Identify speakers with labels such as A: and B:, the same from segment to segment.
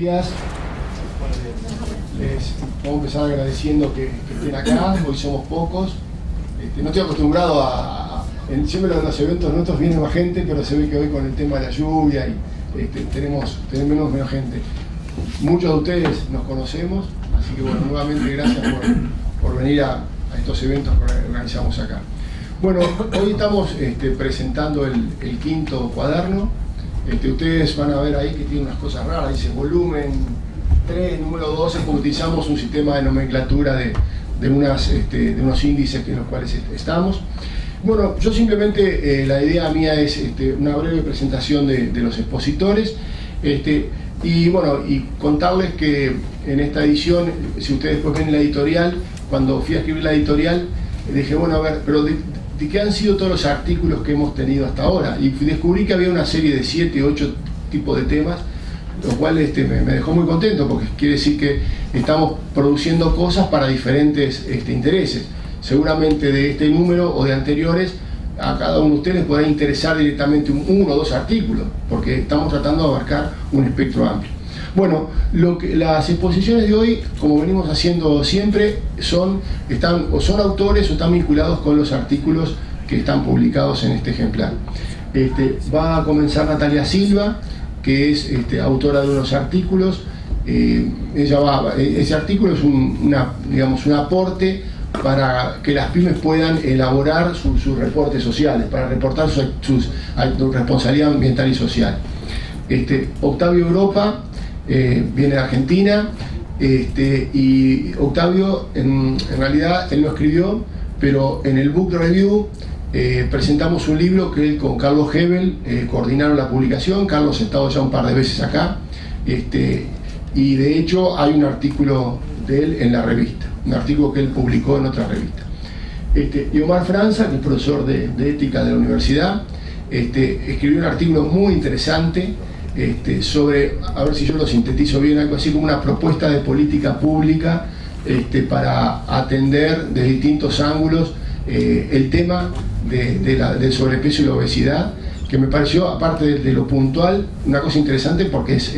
A: días. Les vamos a empezar agradeciendo que estén acá. Hoy somos pocos. No estoy acostumbrado siempre en los eventos nuestros viene más gente, pero se ve que hoy con el tema de la lluvia y tenemos menos gente. Muchos de ustedes nos conocemos, así que bueno, nuevamente gracias por venir a estos eventos que organizamos acá. Bueno, hoy estamos presentando el quinto cuaderno. Ustedes van a ver ahí que tiene unas cosas raras, dice volumen 3, número 12, porque utilizamos un sistema de nomenclatura de unos índices en los cuales estamos. Bueno, yo simplemente, la idea mía es una breve presentación de los expositores, y bueno, y contarles que en esta edición, si ustedes después ven la editorial, cuando fui a escribir la editorial, dije, bueno, a ver, pero ¿de qué han sido todos los artículos que hemos tenido hasta ahora? Y descubrí que había una serie de 7, 8 tipos de temas, lo cual me dejó muy contento, porque quiere decir que estamos produciendo cosas para diferentes intereses. Seguramente de este número o de anteriores, a cada uno de ustedes podrá interesar directamente uno o dos artículos, porque estamos tratando de abarcar un espectro amplio. Bueno, las exposiciones de hoy, como venimos haciendo siempre, son autores o están vinculados con los artículos que están publicados en este ejemplar. Va a comenzar Natalia Silva, que es autora de unos artículos. Ese artículo es un aporte para que las pymes puedan elaborar sus reportes sociales, para reportar su responsabilidad ambiental y social. Octavio Europa viene de Argentina, y Octavio en realidad él lo escribió, pero en el Book Review presentamos un libro que él con Carlos Hebel coordinaron la publicación. Carlos ha estado ya un par de veces acá, y de hecho hay un artículo de él en la revista, un artículo que él publicó en otra revista. Y Omar Franza, que es profesor de ética de la universidad, escribió un artículo muy interesante sobre, a ver si yo lo sintetizo bien, algo así como una propuesta de política pública para atender de distintos ángulos el tema del sobrepeso y la obesidad, que me pareció, aparte de lo puntual, una cosa interesante porque es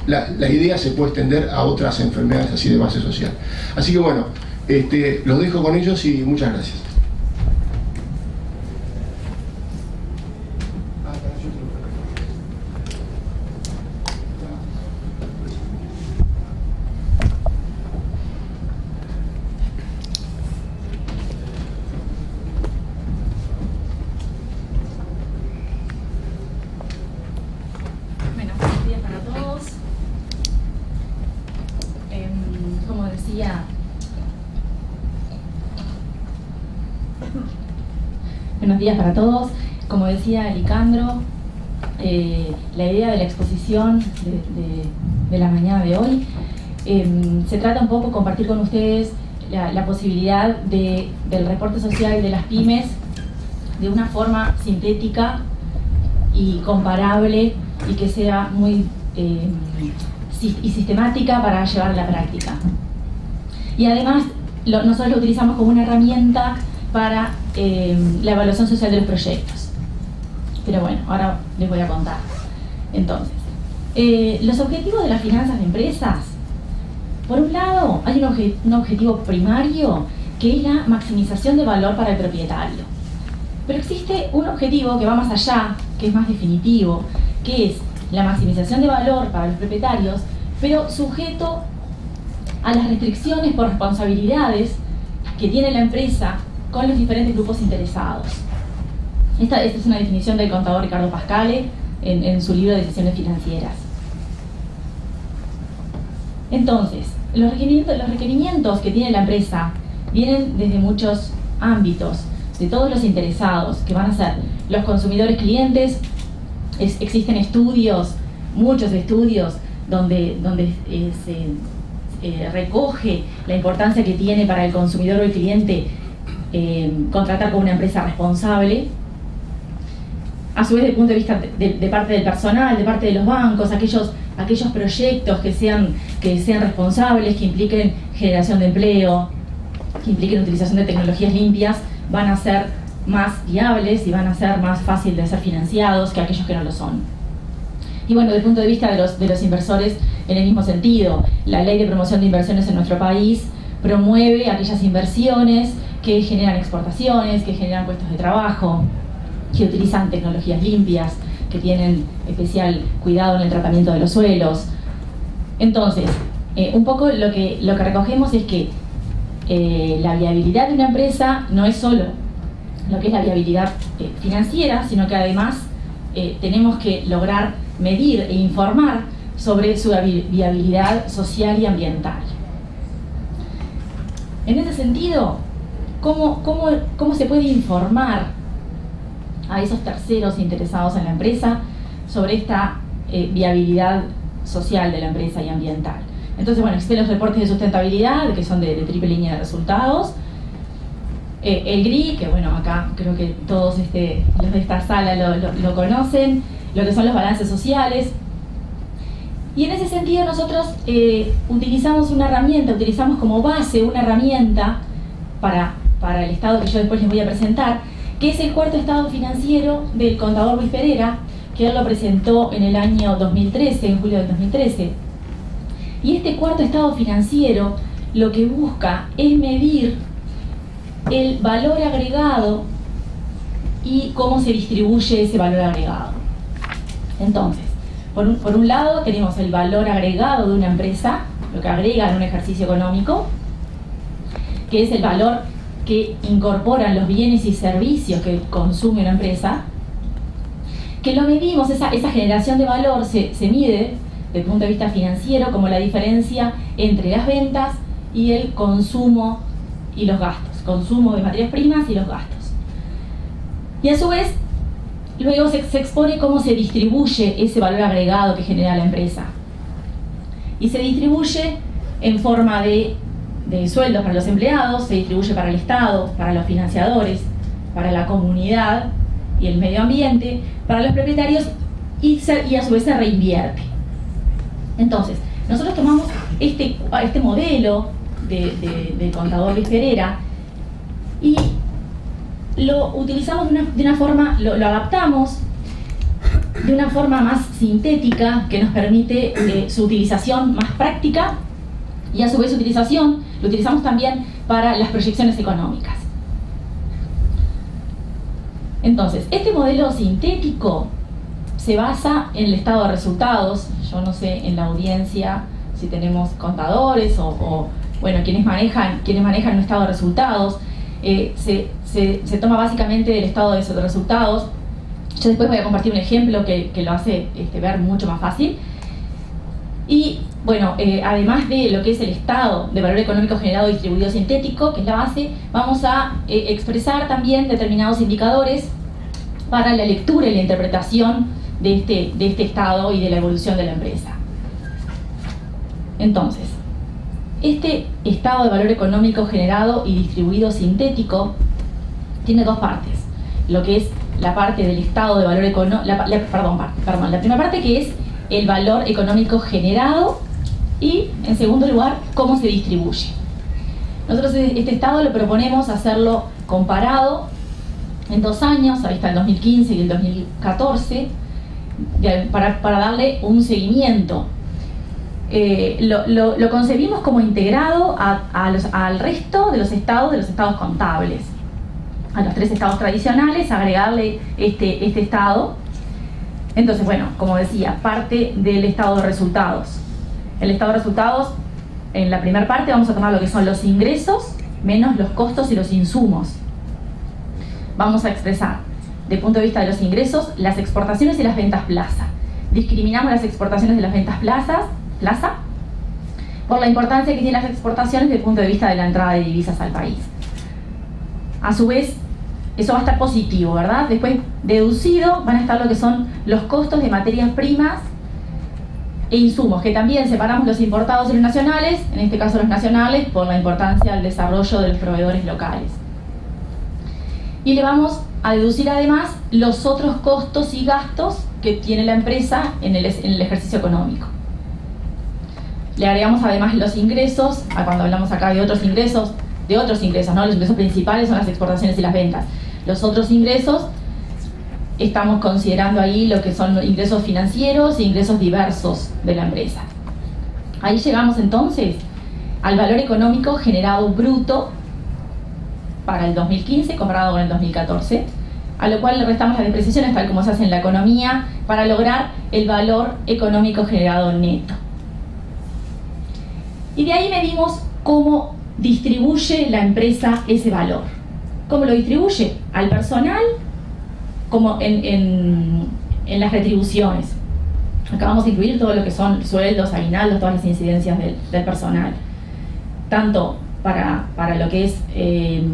A: la idea se puede extender a otras enfermedades así de base social. Así que bueno, los dejo con ellos y muchas gracias.
B: Buenos días para todos. Como decía Licandro, la idea de la exposición de la mañana de hoy se trata un poco de compartir con ustedes la posibilidad del reporte social de las pymes de una forma sintética y comparable, y que sea muy sistemática para llevar a la práctica. Y además nosotros lo utilizamos como una herramienta para la evaluación social de los proyectos. Pero bueno, ahora les voy a contar. Entonces, los objetivos de las finanzas de empresas. Por un lado, hay un objetivo primario, que es la maximización de valor para el propietario. Pero existe un objetivo que va más allá, que es más definitivo, que es la maximización de valor para los propietarios, pero sujeto a las restricciones por responsabilidades que tiene la empresa con los diferentes grupos interesados. Esta es una definición del contador Ricardo Pascale en su libro de Decisiones Financieras. Entonces, los requerimientos que tiene la empresa vienen desde muchos ámbitos, de todos los interesados, que van a ser los consumidores clientes. Existen estudios, muchos estudios, donde se recoge la importancia que tiene para el consumidor o el cliente contratar con una empresa responsable. A su vez, desde el punto de vista de parte del personal, de parte de los bancos, aquellos proyectos que sean responsables, que impliquen generación de empleo, que impliquen utilización de tecnologías limpias, van a ser más viables y van a ser más fáciles de ser financiados que aquellos que no lo son. Y bueno, desde el punto de vista de los inversores, en el mismo sentido, la Ley de Promoción de Inversiones en nuestro país promueve aquellas inversiones que generan exportaciones, que generan puestos de trabajo, que utilizan tecnologías limpias, que tienen especial cuidado en el tratamiento de los suelos. Entonces, un poco lo que recogemos es que la viabilidad de una empresa no es solo lo que es la viabilidad financiera, sino que además tenemos que lograr medir e informar sobre su viabilidad social y ambiental. En ese sentido, ¿cómo se puede informar a esos terceros interesados en la empresa sobre esta viabilidad social de la empresa y ambiental? Entonces, bueno, existen los reportes de sustentabilidad, que son de triple línea de resultados. El GRI, que bueno, acá creo que todos los de esta sala lo conocen, lo que son los balances sociales. Y en ese sentido nosotros utilizamos una herramienta, utilizamos como base una herramienta para el estado que yo después les voy a presentar, que es el cuarto estado financiero del contador Luis Pereira, que él lo presentó en el año 2013, en julio del 2013. Y este cuarto estado financiero lo que busca es medir el valor agregado y cómo se distribuye ese valor agregado. Entonces, por un lado tenemos el valor agregado de una empresa, lo que agrega en un ejercicio económico, que es el valor que incorporan los bienes y servicios que consume una empresa, que lo medimos, esa generación de valor se mide desde el punto de vista financiero como la diferencia entre las ventas y el consumo y los gastos, consumo de materias primas y los gastos. Y a su vez, luego se expone cómo se distribuye ese valor agregado que genera la empresa. Y se distribuye en forma de sueldos para los empleados, se distribuye para el Estado, para los financiadores, para la comunidad y el medio ambiente, para los propietarios y a su vez se reinvierte. Entonces, nosotros tomamos este modelo de contador Luis Pereira y lo utilizamos de una forma, lo adaptamos de una forma más sintética que nos permite su utilización más práctica y a su vez lo utilizamos también para las proyecciones económicas. Entonces, este modelo sintético se basa en el estado de resultados. Yo no sé en la audiencia si tenemos contadores o bueno, quienes manejan un estado de resultados. Se toma básicamente del estado de resultados. Yo después voy a compartir un ejemplo que lo hace ver mucho más fácil. Y bueno, además de lo que es el estado de valor económico generado distribuido sintético, que es la base, vamos a expresar también determinados indicadores para la lectura y la interpretación de este estado y de la evolución de la empresa. Entonces, este estado de valor económico generado y distribuido sintético tiene dos partes. Lo que es la parte del estado de valor económico, la primera parte que es el valor económico generado y, en segundo lugar, cómo se distribuye. Nosotros este estado lo proponemos hacerlo comparado en 2 años, ahí está el 2015 y el 2014, para darle un seguimiento. Lo concebimos como integrado al resto de los estados contables, a los 3 estados tradicionales, agregarle este estado. Entonces, bueno, como decía, parte del estado de resultados. El estado de resultados, en la primera parte vamos a tomar lo que son los ingresos menos los costos y los insumos. Vamos a expresar, desde el punto de vista de los ingresos, las exportaciones y las ventas plaza. Discriminamos las exportaciones de las ventas plaza por la importancia que tienen las exportaciones desde el punto de vista de la entrada de divisas al país. A su vez, eso va a estar positivo, ¿verdad? Después, deducido, van a estar lo que son los costos de materias primas e insumos, que también separamos los importados y los nacionales, en este caso los nacionales, por la importancia del desarrollo de los proveedores locales. Y le vamos a deducir además los otros costos y gastos que tiene la empresa en el ejercicio económico. Le agregamos además los ingresos, cuando hablamos acá de otros ingresos, ¿no? Los ingresos principales son las exportaciones y las ventas. Los otros ingresos estamos considerando ahí lo que son ingresos financieros e ingresos diversos de la empresa. Ahí llegamos entonces al valor económico generado bruto para el 2015 comparado con el 2014, a lo cual le restamos las depreciaciones tal como se hace en la economía para lograr el valor económico generado neto. Y de ahí medimos cómo distribuye la empresa ese valor. ¿Cómo lo distribuye? Al personal, como en las retribuciones. Acá vamos a incluir todo lo que son sueldos, aguinaldos, todas las incidencias del personal. Tanto para lo que es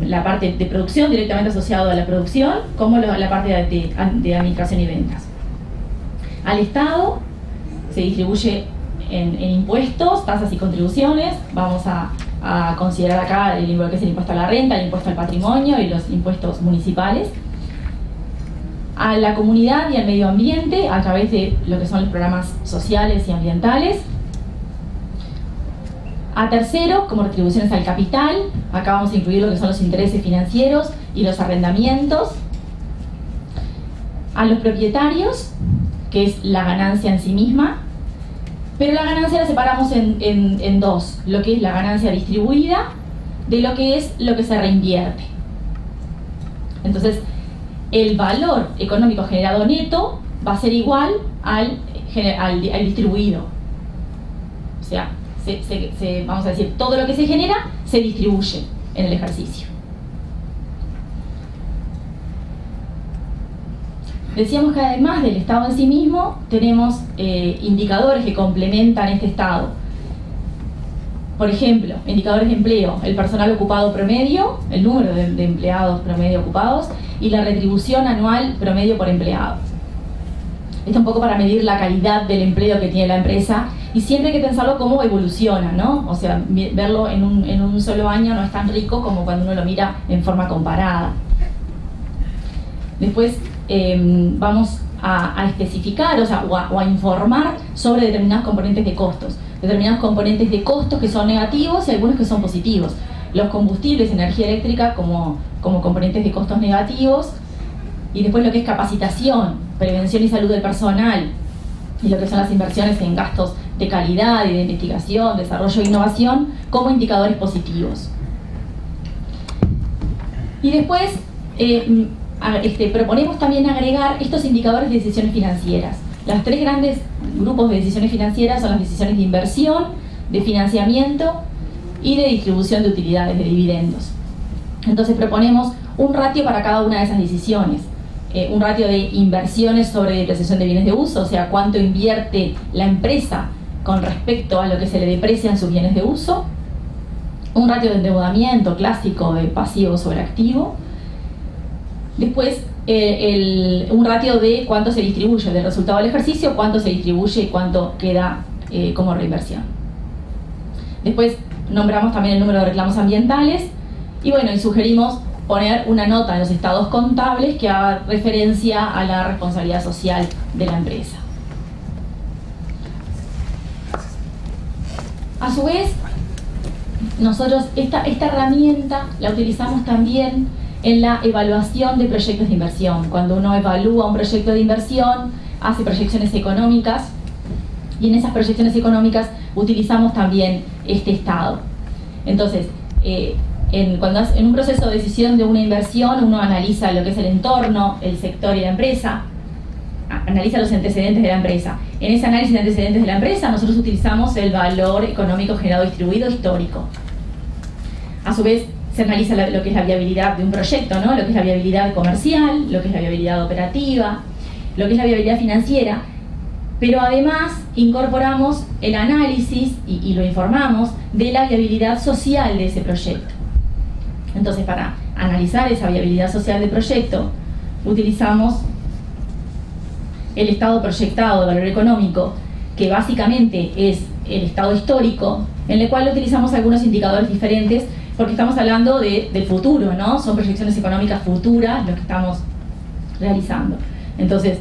B: la parte de producción directamente asociado a la producción, como la parte de administración y ventas. Al Estado se distribuye en impuestos, tasas y contribuciones. Vamos a considerar acá lo que es el impuesto a la renta, el impuesto al patrimonio y los impuestos municipales. A la comunidad y al medio ambiente a través de lo que son los programas sociales y ambientales. A terceros, como retribuciones al capital, acá vamos a incluir lo que son los intereses financieros y los arrendamientos. A los propietarios, que es la ganancia en sí misma, pero la ganancia la separamos en dos, lo que es la ganancia distribuida de lo que es lo que se reinvierte. Entonces, el valor económico generado neto va a ser igual al distribuido. O sea, vamos a decir, todo lo que se genera se distribuye en el ejercicio. Decíamos que además del Estado en sí mismo, tenemos indicadores que complementan este Estado. Por ejemplo, indicadores de empleo, el personal ocupado promedio, el número de empleados promedio ocupados y la retribución anual promedio por empleado. Esto un poco para medir la calidad del empleo que tiene la empresa y siempre hay que pensarlo cómo evoluciona, ¿no? O sea, verlo en un solo año no es tan rico como cuando uno lo mira en forma comparada. Después vamos a especificar, o a informar sobre determinados componentes de costos. Determinados componentes de costos que son negativos y algunos que son positivos. Los combustibles, energía eléctrica como componentes de costos negativos. Y después lo que es capacitación, prevención y salud del personal. Y lo que son las inversiones en gastos de calidad y de investigación, desarrollo e innovación como indicadores positivos. Y después proponemos también agregar estos indicadores de decisiones financieras. Los tres grandes grupos de decisiones financieras son las decisiones de inversión, de financiamiento y de distribución de utilidades, de dividendos. Entonces proponemos un ratio para cada una de esas decisiones. Un ratio de inversiones sobre depreciación de bienes de uso, o sea, cuánto invierte la empresa con respecto a lo que se le deprecian sus bienes de uso. Un ratio de endeudamiento clásico de pasivo sobre activo. Después, un ratio de cuánto se distribuye del resultado del ejercicio, cuánto se distribuye y cuánto queda como reinversión. Después nombramos también el número de reclamos ambientales y bueno, y sugerimos poner una nota en los estados contables que haga referencia a la responsabilidad social de la empresa. A su vez, nosotros esta herramienta la utilizamos también en la evaluación de proyectos de inversión. Cuando uno evalúa un proyecto de inversión, hace proyecciones económicas y en esas proyecciones económicas utilizamos también este estado. Entonces, cuando en un proceso de decisión de una inversión, uno analiza lo que es el entorno, el sector y la empresa, analiza los antecedentes de la empresa. En ese análisis de antecedentes de la empresa, nosotros utilizamos el valor económico generado distribuido histórico. A su vez, se analiza lo que es la viabilidad de un proyecto, ¿no? Lo que es la viabilidad comercial, lo que es la viabilidad operativa, lo que es la viabilidad financiera, pero además incorporamos el análisis y lo informamos de la viabilidad social de ese proyecto. Entonces, para analizar esa viabilidad social del proyecto, utilizamos el estado proyectado de valor económico, que básicamente es el estado histórico, en el cual utilizamos algunos indicadores diferentes, porque estamos hablando del futuro, ¿no? Son proyecciones económicas futuras lo que estamos realizando. Entonces,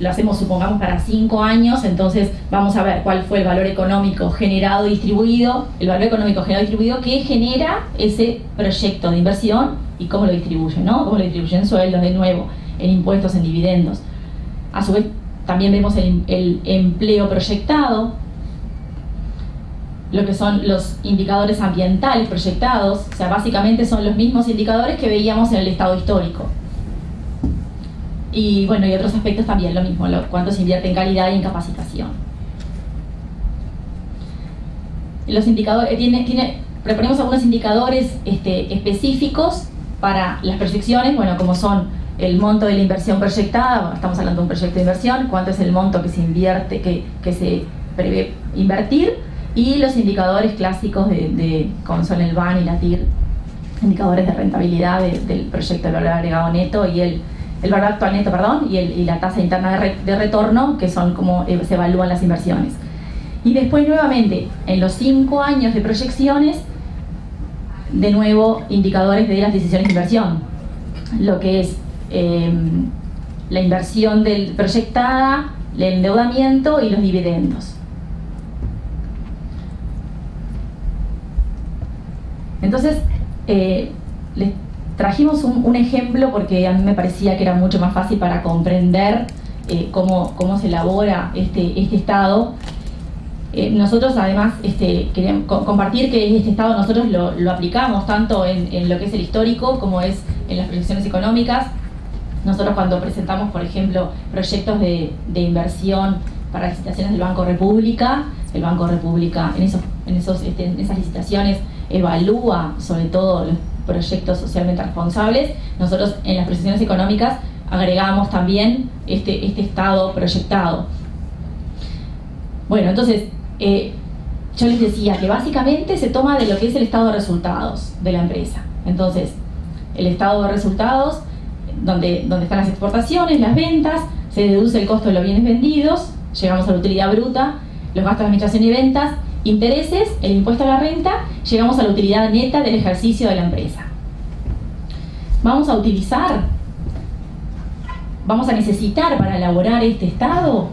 B: lo hacemos, supongamos, para 5 años, entonces vamos a ver cuál fue el valor económico generado y distribuido, el valor económico generado y distribuido que genera ese proyecto de inversión y cómo lo distribuye, ¿no? Cómo lo distribuye en sueldos, de nuevo, en impuestos, en dividendos. A su vez, también vemos el empleo proyectado, lo que son los indicadores ambientales proyectados, o sea, básicamente son los mismos indicadores que veíamos en el estado histórico. Y bueno, y otros aspectos también, lo mismo, cuánto se invierte en calidad y en capacitación. Los indicadores, proponemos algunos indicadores específicos para las proyecciones, bueno, como son el monto de la inversión proyectada, bueno, estamos hablando de un proyecto de inversión, cuánto es el monto que se invierte, que se prevé invertir, y los indicadores clásicos como son el BAN y la TIR, indicadores de rentabilidad del proyecto de valor agregado neto y el valor actual neto, perdón, y la tasa interna de retorno, que son como se evalúan las inversiones. Y después nuevamente, en los 5 años de proyecciones, de nuevo indicadores de las decisiones de inversión, lo que es la inversión proyectada, el endeudamiento y los dividendos. Entonces, les trajimos un ejemplo porque a mí me parecía que era mucho más fácil para comprender cómo se elabora este estado. Nosotros además queremos compartir que este estado nosotros lo aplicamos tanto en lo que es el histórico como es en las proyecciones económicas. Nosotros cuando presentamos, por ejemplo, proyectos de inversión para licitaciones del Banco República, el Banco República en esas licitaciones evalúa sobre todo los proyectos socialmente responsables. Nosotros en las proyecciones económicas agregamos también este estado proyectado. Bueno, entonces yo les decía que básicamente se toma de lo que es el estado de resultados de la empresa. Entonces, el estado de resultados, donde están las exportaciones, las ventas, se deduce el costo de los bienes vendidos, llegamos a la utilidad bruta, los gastos de administración y ventas, intereses, el impuesto a la renta, llegamos a la utilidad neta del ejercicio de la empresa. Vamos a necesitar para elaborar este estado,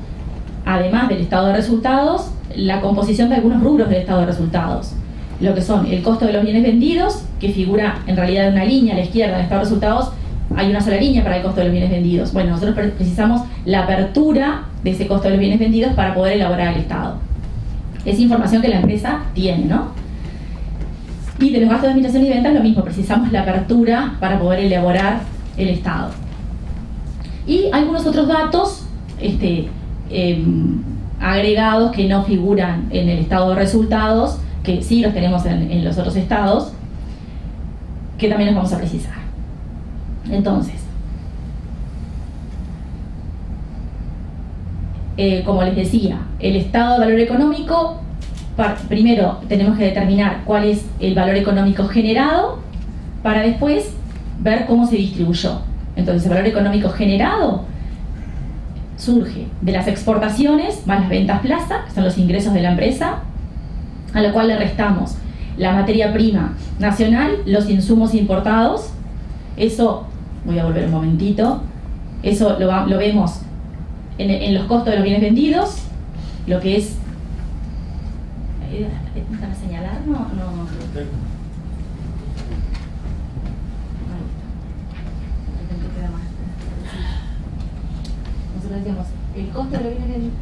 B: además del estado de resultados, la composición de algunos rubros del estado de resultados. Lo que son el costo de los bienes vendidos, que figura en realidad en una línea a la izquierda del estado de resultados, hay una sola línea para el costo de los bienes vendidos. Bueno, nosotros precisamos la apertura de ese costo de los bienes vendidos para poder elaborar el estado. Es información que la empresa tiene, ¿no? Y de los gastos de administración y ventas lo mismo, precisamos la apertura para poder elaborar el estado. Y algunos otros datos agregados que no figuran en el estado de resultados, que sí los tenemos en los otros estados, que también los vamos a precisar. Entonces, como les decía, el estado de valor económico, primero tenemos que determinar cuál es el valor económico generado para después ver cómo se distribuyó. Entonces, el valor económico generado surge de las exportaciones más las ventas plaza, que son los ingresos de la empresa, a lo cual le restamos la materia prima nacional, los insumos importados. Eso, voy a volver un momentito, eso lo vemos en los costos de los bienes vendidos, lo que es... ¿Para señalar? No. Nosotros decíamos, el costo de los bienes vendidos...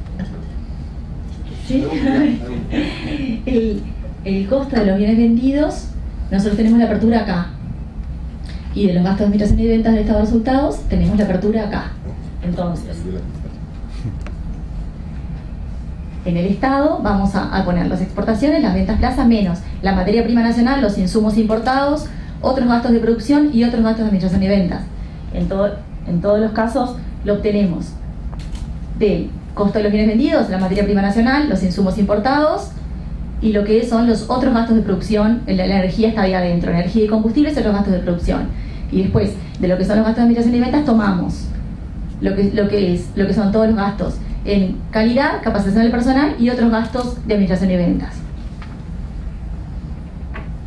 B: ¿Sí? El costo de los bienes vendidos, nosotros tenemos la apertura acá. Y de los gastos de administración y ventas del estado de resultados, tenemos la apertura acá. Entonces, en el estado vamos a poner las exportaciones, las ventas plaza, menos la materia prima nacional, los insumos importados, otros gastos de producción y otros gastos de administración y ventas. En todos los casos lo obtenemos del costo de los bienes vendidos, la materia prima nacional, los insumos importados y lo que son los otros gastos de producción. La energía está ahí adentro, energía y combustibles y otros gastos de producción. Y después de lo que son los gastos de administración y ventas tomamos lo que son todos los gastos en calidad, capacitación del personal y otros gastos de administración y ventas.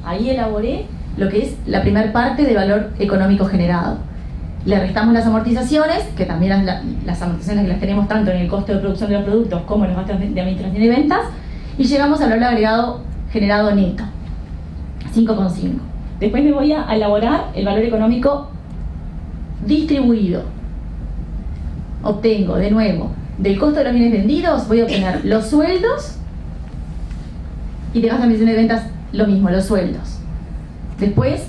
B: Ahí elaboré lo que es la primera parte de valor económico generado. le restamos las amortizaciones, que también las amortizaciones que las tenemos tanto en el costo de producción de los productos como en los gastos de administración y ventas, y llegamos al valor agregado generado neto, 5,5. Después me voy a elaborar el valor económico distribuido. Obtengo, de nuevo, del costo de los bienes vendidos, voy a obtener los sueldos, y de gastos de administración y ventas, lo mismo, los sueldos. Después,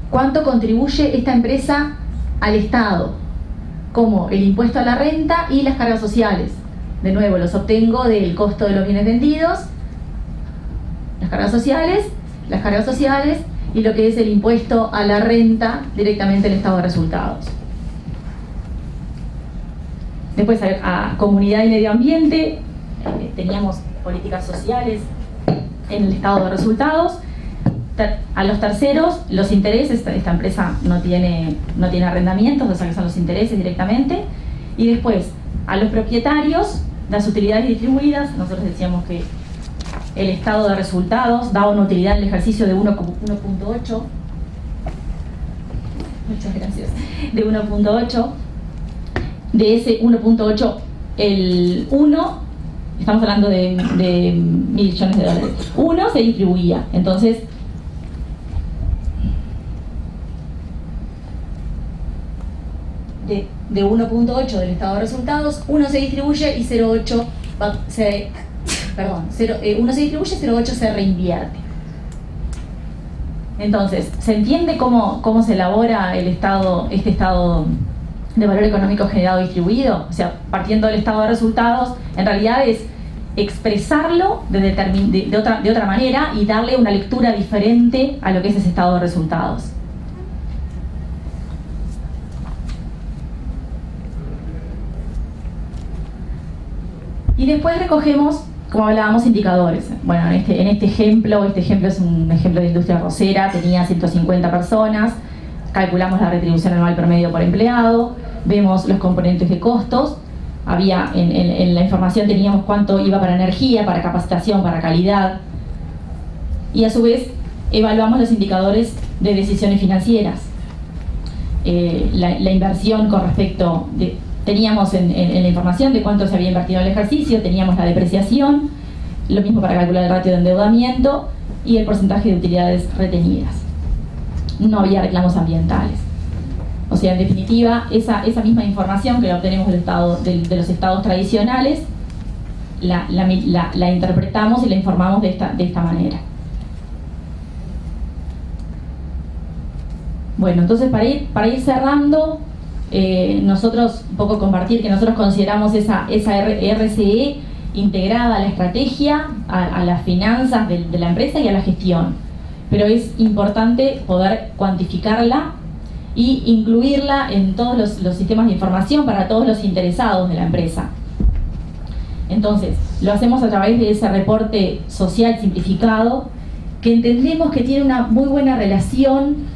B: ¿cuánto contribuye esta empresa al Estado? Como el impuesto a la renta y las cargas sociales. De nuevo, los obtengo del costo de los bienes vendidos, las cargas sociales y lo que es el impuesto a la renta directamente al Estado de resultados. Después, a comunidad y medio ambiente, teníamos políticas sociales en el Estado de resultados. A los terceros, los intereses, esta empresa no tiene arrendamientos, o sea que son los intereses directamente. Y después, a los propietarios, las utilidades distribuidas, nosotros decíamos que el estado de resultados daba una utilidad en el ejercicio de 1,8. Muchas gracias. De 1,8. De ese 1,8, el 1, estamos hablando de $1.000 millones. 1 se distribuía. Entonces, de 1,8 del estado de resultados, 1 se distribuye y 0,8 1 se distribuye, 0,8 se reinvierte. Entonces, ¿se entiende cómo se elabora este estado de valor económico generado distribuido? O sea, partiendo del estado de resultados, en realidad es expresarlo de otra manera y darle una lectura diferente a lo que es ese estado de resultados. Y después recogemos, como hablábamos, indicadores. Bueno, en este ejemplo es un ejemplo de industria arrocera, tenía 150 personas, calculamos la retribución anual promedio por empleado, vemos los componentes de costos, en la información teníamos cuánto iba para energía, para capacitación, para calidad, y a su vez evaluamos los indicadores de decisiones financieras. La inversión con respecto teníamos en la información de cuánto se había invertido en el ejercicio, teníamos la depreciación, lo mismo para calcular el ratio de endeudamiento y el porcentaje de utilidades retenidas. No había reclamos ambientales. O sea, en definitiva, esa misma información que la obtenemos de los estados tradicionales, la interpretamos y la informamos de esta manera. Bueno, entonces para ir cerrando, nosotros un poco compartir que nosotros consideramos esa RCE integrada a la estrategia, a las finanzas de la empresa y a la gestión, pero es importante poder cuantificarla y incluirla en todos los sistemas de información para todos los interesados de la empresa. Entonces, lo hacemos a través de ese reporte social simplificado que entendemos que tiene una muy buena relación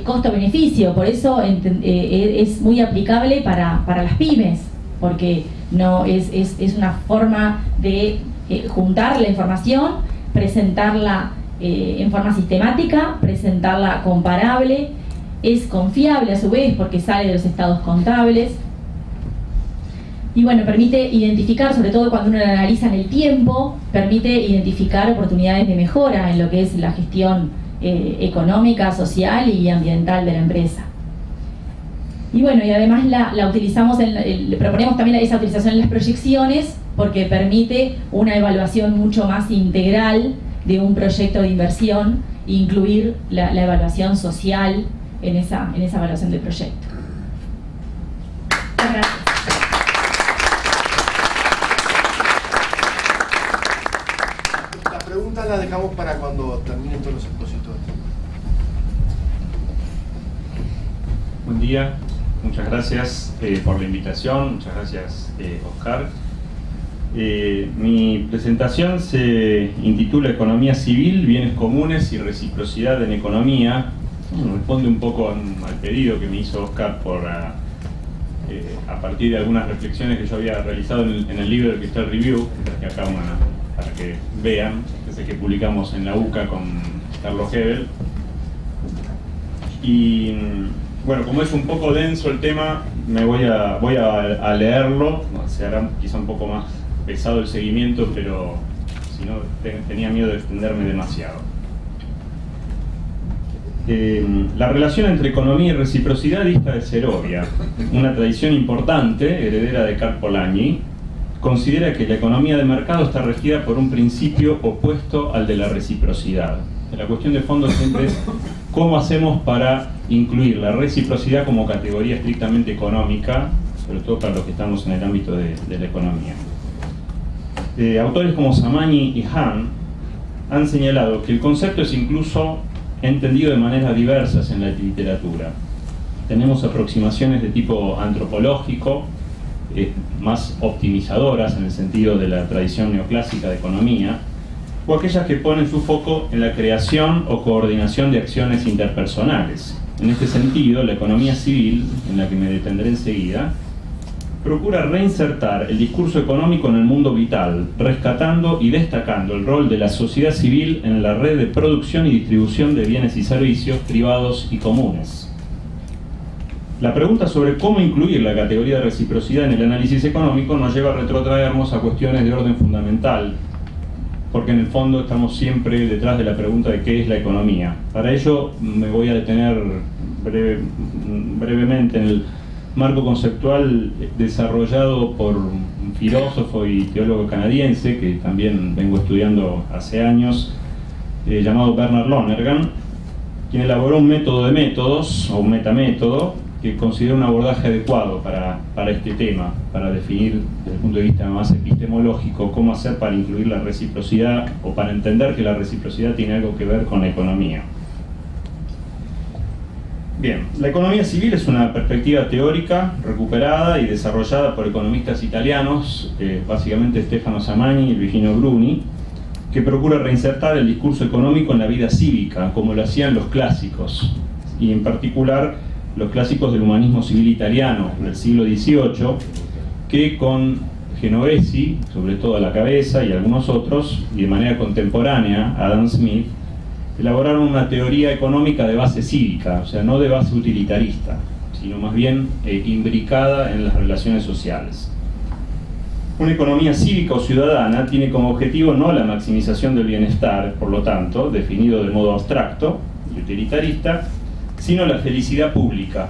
B: costo-beneficio, por eso es muy aplicable para las pymes, porque no es una forma de juntar la información, presentarla en forma sistemática, presentarla comparable, es confiable a su vez porque sale de los estados contables y bueno, permite identificar, sobre todo cuando uno la analiza en el tiempo, permite identificar oportunidades de mejora en lo que es la gestión económica, social y ambiental de la empresa. Y bueno, y además la utilizamos, le proponemos también esa utilización en las proyecciones porque permite una evaluación mucho más integral de un proyecto de inversión e incluir la evaluación social en esa evaluación del proyecto. Muchas gracias.
A: Las preguntas las dejamos para cuando terminen todos los expositores.
C: Buen día, muchas gracias por la invitación, muchas gracias Oscar. Mi presentación se intitula Economía Civil, Bienes Comunes y Reciprocidad en Economía. Responde un poco al pedido que me hizo Oscar a partir de algunas reflexiones que yo había realizado en el libro de Crystal Review, que traje acá para que vean, ese que publicamos en la UCA con Carlos Hebel. Y bueno, como es un poco denso el tema, voy a leerlo. Se hará quizá un poco más pesado el seguimiento, pero si no, tenía miedo de extenderme demasiado. La relación entre economía y reciprocidad dista de ser obvia. Una tradición importante, heredera de Karl Polanyi, considera que la economía de mercado está regida por un principio opuesto al de la reciprocidad. La cuestión de fondo siempre es cómo hacemos para incluir la reciprocidad como categoría estrictamente económica, sobre todo para los que estamos en el ámbito de la economía. Autores como Samani y Hahn han señalado que el concepto es incluso entendido de maneras diversas en la literatura. Tenemos aproximaciones de tipo antropológico, más optimizadoras en el sentido de la tradición neoclásica de economía, o aquellas que ponen su foco en la creación o coordinación de acciones interpersonales. En este sentido, la economía civil, en la que me detendré enseguida, procura reinsertar el discurso económico en el mundo vital, rescatando y destacando el rol de la sociedad civil en la red de producción y distribución de bienes y servicios privados y comunes. La pregunta sobre cómo incluir la categoría de reciprocidad en el análisis económico nos lleva a retrotraernos a cuestiones de orden fundamental, porque en el fondo estamos siempre detrás de la pregunta de qué es la economía. Para ello me voy a detener brevemente en el marco conceptual desarrollado por un filósofo y teólogo canadiense que también vengo estudiando hace años, llamado Bernard Lonergan, quien elaboró un método de métodos, o un metamétodo, que considera un abordaje adecuado para este tema, para definir desde el punto de vista más epistemológico cómo hacer para incluir la reciprocidad o para entender que la reciprocidad tiene algo que ver con la economía. Bien, la economía civil es una perspectiva teórica recuperada y desarrollada por economistas italianos, básicamente Stefano Samani y Virginio Bruni, que procura reinsertar el discurso económico en la vida cívica, como lo hacían los clásicos, y en particular los clásicos del humanismo civil italiano del siglo XVIII, que con Genovesi, sobre todo a la cabeza, y algunos otros, y de manera contemporánea, Adam Smith, elaboraron una teoría económica de base cívica, o sea, no de base utilitarista, sino más bien imbricada en las relaciones sociales. Una economía cívica o ciudadana tiene como objetivo no la maximización del bienestar, por lo tanto, definido de modo abstracto y utilitarista, sino la felicidad pública.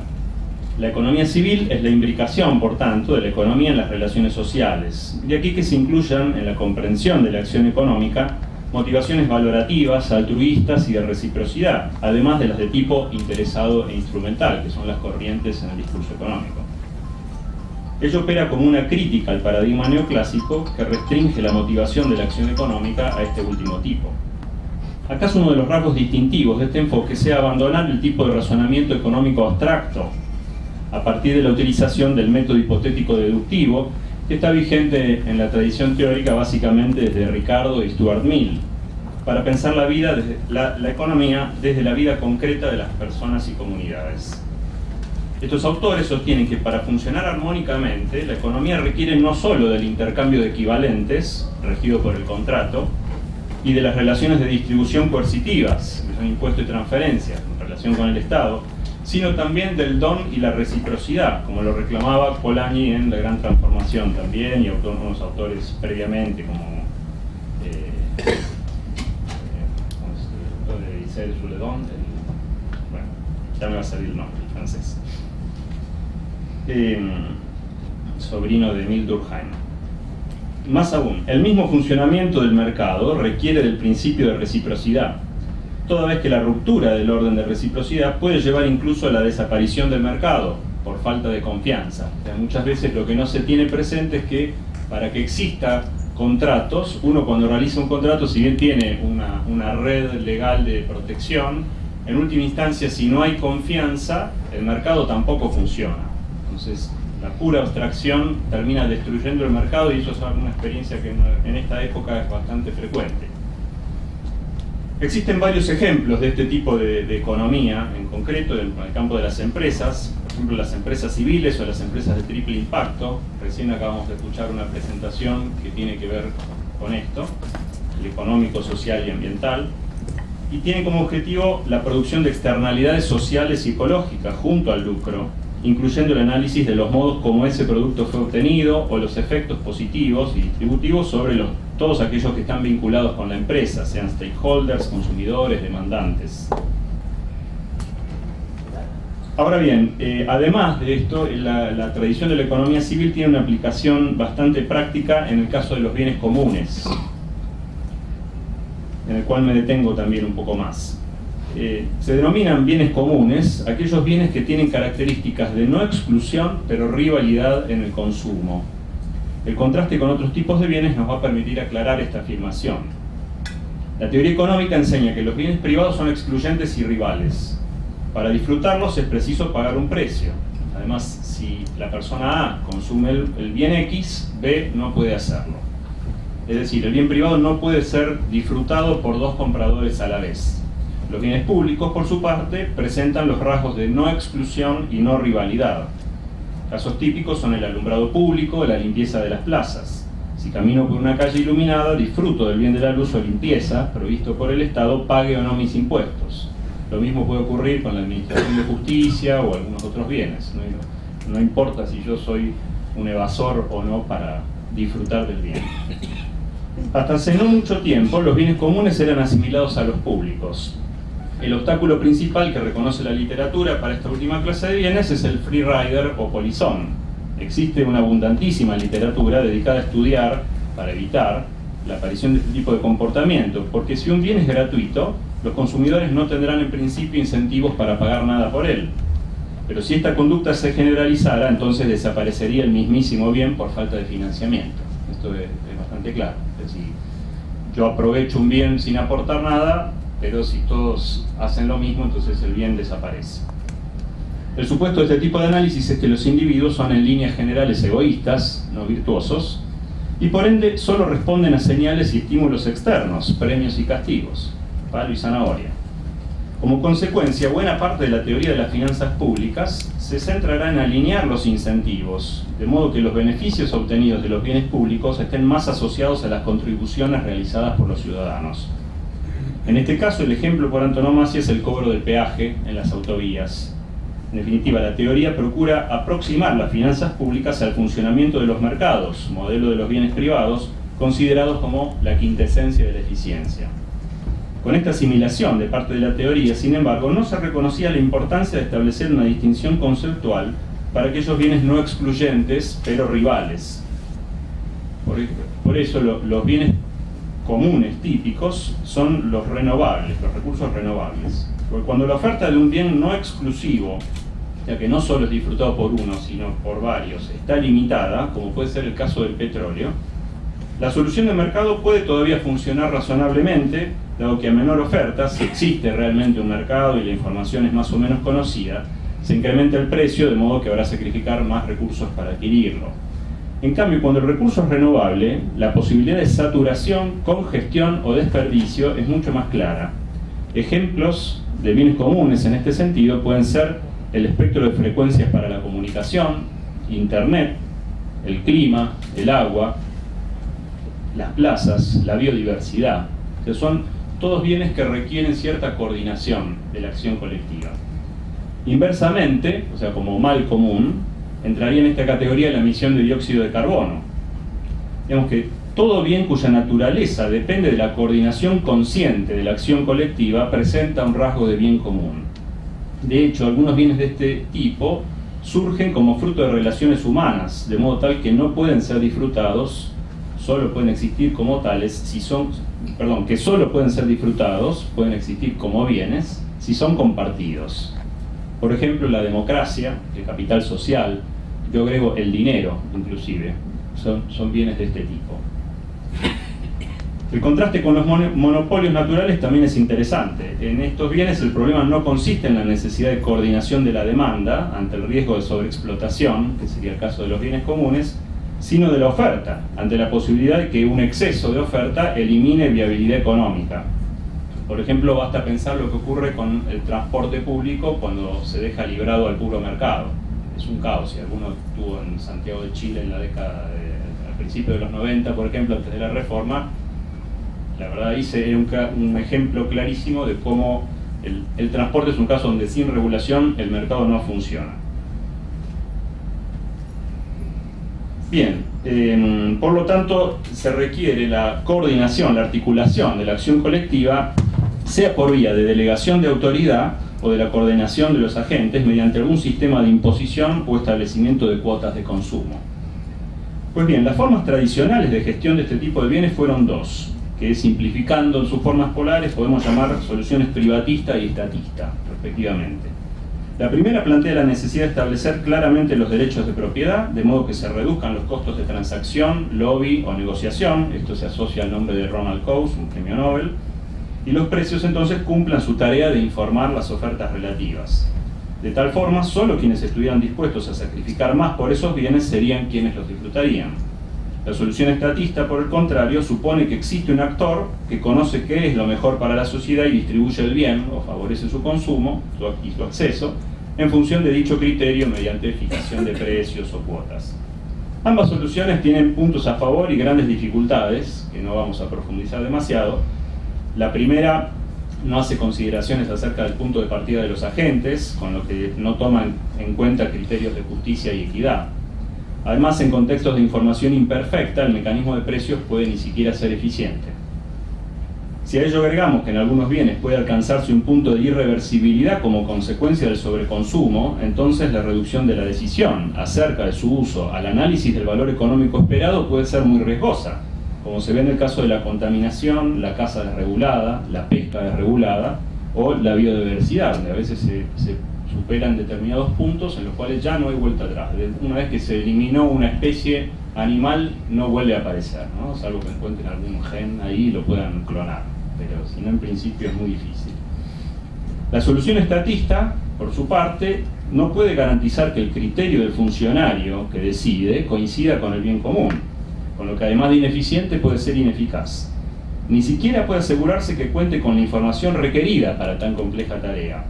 C: La economía civil es la imbricación, por tanto, de la economía en las relaciones sociales. De aquí que se incluyan en la comprensión de la acción económica motivaciones valorativas, altruistas y de reciprocidad, además de las de tipo interesado e instrumental, que son las corrientes en el discurso económico. Ello opera como una crítica al paradigma neoclásico que restringe la motivación de la acción económica a este último tipo. ¿Acaso uno de los rasgos distintivos de este enfoque sea abandonar el tipo de razonamiento económico abstracto a partir de la utilización del método hipotético deductivo, que está vigente en la tradición teórica básicamente desde Ricardo y Stuart Mill, para pensar la vida, la economía, desde la vida concreta de las personas y comunidades? Estos autores sostienen que para funcionar armónicamente, la economía requiere no solo del intercambio de equivalentes, regido por el contrato, y de las relaciones de distribución coercitivas, que son impuestos y transferencias, en relación con el Estado, sino también del don y la reciprocidad, como lo reclamaba Polanyi en La Gran Transformación también, y unos autores previamente, como el de Isabelle Souledon, bueno, ya me va a salir el nombre, el francés, sobrino de Emile Durkheim. Más aún, el mismo funcionamiento del mercado requiere del principio de reciprocidad, toda vez que la ruptura del orden de reciprocidad puede llevar incluso a la desaparición del mercado por falta de confianza. O sea, muchas veces lo que no se tiene presente es que para que exista contratos, uno cuando realiza un contrato, si bien tiene una red legal de protección, en última instancia, si no hay confianza, el mercado tampoco funciona. Entonces, la pura abstracción termina destruyendo el mercado, y eso es una experiencia que en esta época es bastante frecuente. Existen varios ejemplos de este tipo de economía, en concreto en el campo de las empresas, por ejemplo las empresas civiles o las empresas de triple impacto. Recién acabamos de escuchar una presentación que tiene que ver con esto, el económico, social y ambiental. y tiene como objetivo la producción de externalidades sociales y ecológicas junto al lucro, incluyendo el análisis de los modos como ese producto fue obtenido o los efectos positivos y distributivos sobre todos aquellos que están vinculados con la empresa, sean stakeholders, consumidores, demandantes. Ahora bien, además de esto, la tradición de la economía civil tiene una aplicación bastante práctica en el caso de los bienes comunes, en el cual me detengo también un poco más. Se denominan bienes comunes aquellos bienes que tienen características de no exclusión, pero rivalidad en el consumo. El contraste con otros tipos de bienes nos va a permitir aclarar esta afirmación. La teoría económica enseña que los bienes privados son excluyentes y rivales. Para disfrutarlos es preciso pagar un precio. Además, si la persona A consume el bien X, B no puede hacerlo. Es decir, el bien privado no puede ser disfrutado por dos compradores a la vez. Los bienes públicos, por su parte, presentan los rasgos de no exclusión y no rivalidad. Casos típicos son el alumbrado público, la limpieza de las plazas. Si camino por una calle iluminada, disfruto del bien de la luz o limpieza, provisto por el Estado, pague o no mis impuestos. Lo mismo puede ocurrir con la administración de justicia o algunos otros bienes. No importa si yo soy un evasor o no para disfrutar del bien. Hasta hace no mucho tiempo, los bienes comunes eran asimilados a los públicos. El obstáculo principal que reconoce la literatura para esta última clase de bienes es el free rider o polizón. Existe una abundantísima literatura dedicada a estudiar, para evitar, la aparición de este tipo de comportamiento, porque si un bien es gratuito, los consumidores no tendrán en principio incentivos para pagar nada por él. Pero si esta conducta se generalizara, entonces desaparecería el mismísimo bien por falta de financiamiento. Esto es bastante claro. Es decir, yo aprovecho un bien sin aportar nada, pero si todos hacen lo mismo, entonces el bien desaparece. El supuesto de este tipo de análisis es que los individuos son en líneas generales egoístas, no virtuosos, y por ende solo responden a señales y estímulos externos, premios y castigos, palo y zanahoria. Como consecuencia, buena parte de la teoría de las finanzas públicas se centrará en alinear los incentivos, de modo que los beneficios obtenidos de los bienes públicos estén más asociados a las contribuciones realizadas por los ciudadanos. En este caso, el ejemplo por antonomasia es el cobro del peaje en las autovías. En definitiva, la teoría procura aproximar las finanzas públicas al funcionamiento de los mercados, modelo de los bienes privados, considerados como la quintesencia de la eficiencia. Con esta asimilación de parte de la teoría, sin embargo, no se reconocía la importancia de establecer una distinción conceptual para aquellos bienes no excluyentes, pero rivales. Por eso los bienes comunes típicos son los renovables, los recursos renovables. Porque cuando la oferta de un bien no exclusivo, ya que no solo es disfrutado por uno, sino por varios, está limitada, como puede ser el caso del petróleo, la solución de mercado puede todavía funcionar razonablemente, dado que a menor oferta, si existe realmente un mercado y la información es más o menos conocida, se incrementa el precio, de modo que habrá que sacrificar más recursos para adquirirlo. En cambio, cuando el recurso es renovable, la posibilidad de saturación, congestión o desperdicio es mucho más clara. Ejemplos de bienes comunes en este sentido pueden ser el espectro de frecuencias para la comunicación, Internet, el clima, el agua, las plazas, la biodiversidad, que son todos bienes que requieren cierta coordinación de la acción colectiva. Inversamente, o sea, como mal común, entraría en esta categoría la emisión de dióxido de carbono. Digamos que todo bien cuya naturaleza depende de la coordinación consciente de la acción colectiva presenta un rasgo de bien común. De hecho, algunos bienes de este tipo surgen como fruto de relaciones humanas, de modo tal que no pueden ser disfrutados, solo pueden existir como tales, que solo pueden ser disfrutados, pueden existir como bienes, si son compartidos. Por ejemplo, la democracia, el capital social, yo agrego el dinero, inclusive, son bienes de este tipo. El contraste con los monopolios naturales también es interesante. En estos bienes el problema no consiste en la necesidad de coordinación de la demanda ante el riesgo de sobreexplotación, que sería el caso de los bienes comunes, sino de la oferta, ante la posibilidad de que un exceso de oferta elimine viabilidad económica. Por ejemplo, basta pensar lo que ocurre con el transporte público cuando se deja librado al puro mercado. Es un caos. Si alguno estuvo en Santiago de Chile en la década al principio de los 90, por ejemplo, antes de la reforma, La verdad, hice un ejemplo clarísimo de cómo el transporte es un caso donde sin regulación el mercado no funciona. Bien, por lo tanto se requiere la coordinación, la articulación de la acción colectiva, sea por vía de delegación de autoridad o de la coordinación de los agentes mediante algún sistema de imposición o establecimiento de cuotas de consumo. Pues bien, las formas tradicionales de gestión de este tipo de bienes fueron dos, que simplificando en sus formas polares podemos llamar soluciones privatista y estatista, respectivamente. La primera plantea la necesidad de establecer claramente los derechos de propiedad, de modo que se reduzcan los costos de transacción, lobby o negociación, esto se asocia al nombre de Ronald Coase, un premio Nobel, y los precios entonces cumplan su tarea de informar las ofertas relativas. De tal forma, solo quienes estuvieran dispuestos a sacrificar más por esos bienes serían quienes los disfrutarían. La solución estatista, por el contrario, supone que existe un actor que conoce qué es lo mejor para la sociedad y distribuye el bien o favorece su consumo y su acceso en función de dicho criterio mediante fijación de precios o cuotas. Ambas soluciones tienen puntos a favor y grandes dificultades, que no vamos a profundizar demasiado. La primera no hace consideraciones acerca del punto de partida de los agentes, con lo que no toman en cuenta criterios de justicia y equidad. Además, en contextos de información imperfecta, el mecanismo de precios puede ni siquiera ser eficiente. Si a ello agregamos que en algunos bienes puede alcanzarse un punto de irreversibilidad como consecuencia del sobreconsumo, entonces la reducción de la decisión acerca de su uso al análisis del valor económico esperado puede ser muy riesgosa, como se ve en el caso de la contaminación, la caza desregulada, la pesca desregulada o la biodiversidad, donde a veces se superan determinados puntos en los cuales ya no hay vuelta atrás. Una vez que se eliminó una especie animal, no vuelve a aparecer, ¿no? Salvo que encuentren algún gen ahí y lo puedan clonar, pero si no, en principio es muy difícil. La solución estatista, por su parte, no puede garantizar que el criterio del funcionario que decide coincida con el bien común, con lo que además de ineficiente puede ser ineficaz. Ni siquiera puede asegurarse que cuente con la información requerida para tan compleja tarea,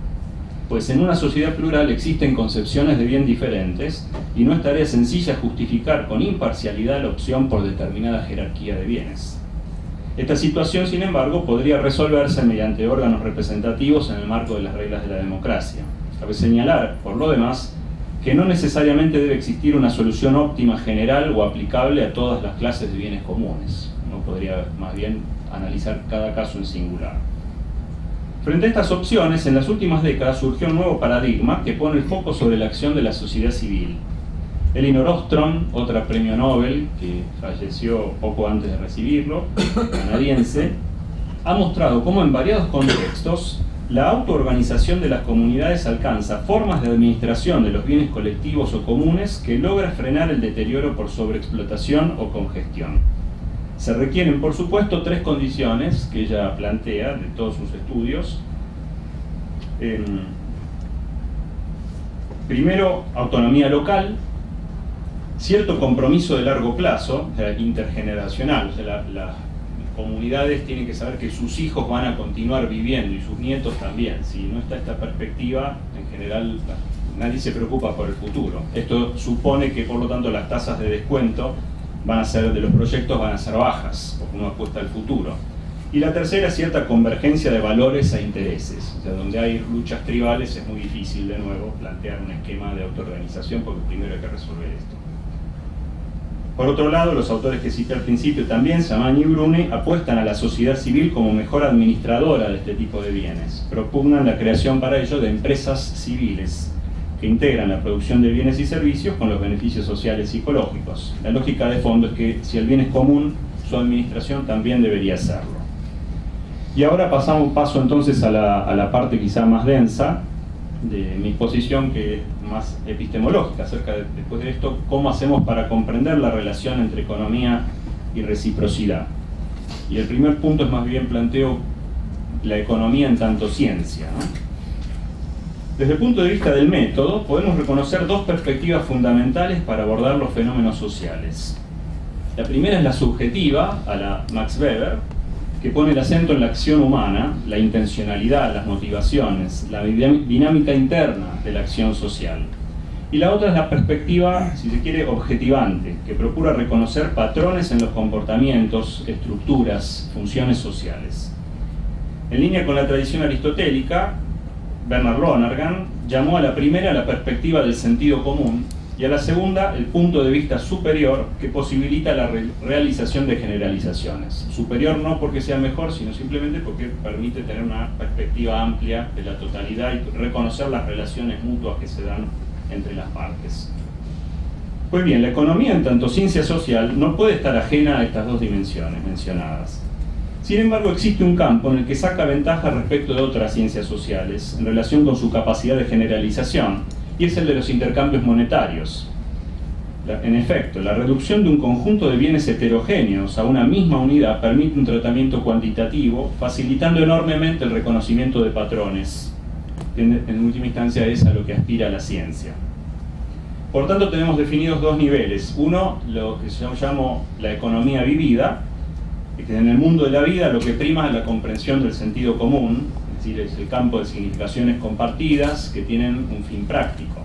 C: pues en una sociedad plural existen concepciones de bien diferentes y no es tarea sencilla justificar con imparcialidad la opción por determinada jerarquía de bienes. Esta situación, sin embargo, podría resolverse mediante órganos representativos en el marco de las reglas de la democracia. Cabe señalar, por lo demás, que no necesariamente debe existir una solución óptima general o aplicable a todas las clases de bienes comunes. Uno podría más bien analizar cada caso en singular. Frente a estas opciones, en las últimas décadas surgió un nuevo paradigma que pone el foco sobre la acción de la sociedad civil. Elinor Ostrom, otra premio Nobel que falleció poco antes de recibirlo, canadiense, ha mostrado cómo en variados contextos la autoorganización de las comunidades alcanza formas de administración de los bienes colectivos o comunes que logra frenar el deterioro por sobreexplotación o congestión. Se requieren, por supuesto, tres condiciones que ella plantea de todos sus estudios. Primero, autonomía local, cierto compromiso de largo plazo, intergeneracional, o sea, las comunidades tienen que saber que sus hijos van a continuar viviendo y sus nietos también. Si no está esta perspectiva, en general nadie se preocupa por el futuro. Esto supone que, por lo tanto, las tasas de descuento de los proyectos van a ser bajas, porque uno apuesta al futuro. Y la tercera, cierta convergencia de valores e intereses. O sea, donde hay luchas tribales es muy difícil, de nuevo, plantear un esquema de autoorganización, porque primero hay que resolver esto. Por otro lado, los autores que cité al principio también, Samani y Bruni, apuestan a la sociedad civil como mejor administradora de este tipo de bienes. Propugnan la creación para ello de empresas civiles, que integran la producción de bienes y servicios con los beneficios sociales y ecológicos. La lógica de fondo es que si el bien es común, su administración también debería serlo. Y ahora paso entonces a la parte quizá más densa de mi exposición, que es más epistemológica, acerca de, después de esto, cómo hacemos para comprender la relación entre economía y reciprocidad. Y el primer punto es más bien planteo la economía en tanto ciencia, ¿no? Desde el punto de vista del método, podemos reconocer dos perspectivas fundamentales para abordar los fenómenos sociales. La primera es la subjetiva, a la Max Weber, que pone el acento en la acción humana, la intencionalidad, las motivaciones, la dinámica interna de la acción social. Y la otra es la perspectiva, si se quiere, objetivante, que procura reconocer patrones en los comportamientos, estructuras, funciones sociales. En línea con la tradición aristotélica, Bernard Lonergan llamó a la primera la perspectiva del sentido común y a la segunda el punto de vista superior que posibilita la realización de generalizaciones. Superior no porque sea mejor, sino simplemente porque permite tener una perspectiva amplia de la totalidad y reconocer las relaciones mutuas que se dan entre las partes. Pues bien, la economía en tanto ciencia social no puede estar ajena a estas dos dimensiones mencionadas. Sin embargo, existe un campo en el que saca ventaja respecto de otras ciencias sociales en relación con su capacidad de generalización, y es el de los intercambios monetarios. En efecto, la reducción de un conjunto de bienes heterogéneos a una misma unidad permite un tratamiento cuantitativo, facilitando enormemente el reconocimiento de patrones. En última instancia es a lo que aspira la ciencia. Por tanto, tenemos definidos dos niveles. Uno, lo que yo llamo la economía vivida, que en el mundo de la vida lo que prima es la comprensión del sentido común, es decir, es el campo de significaciones compartidas que tienen un fin práctico.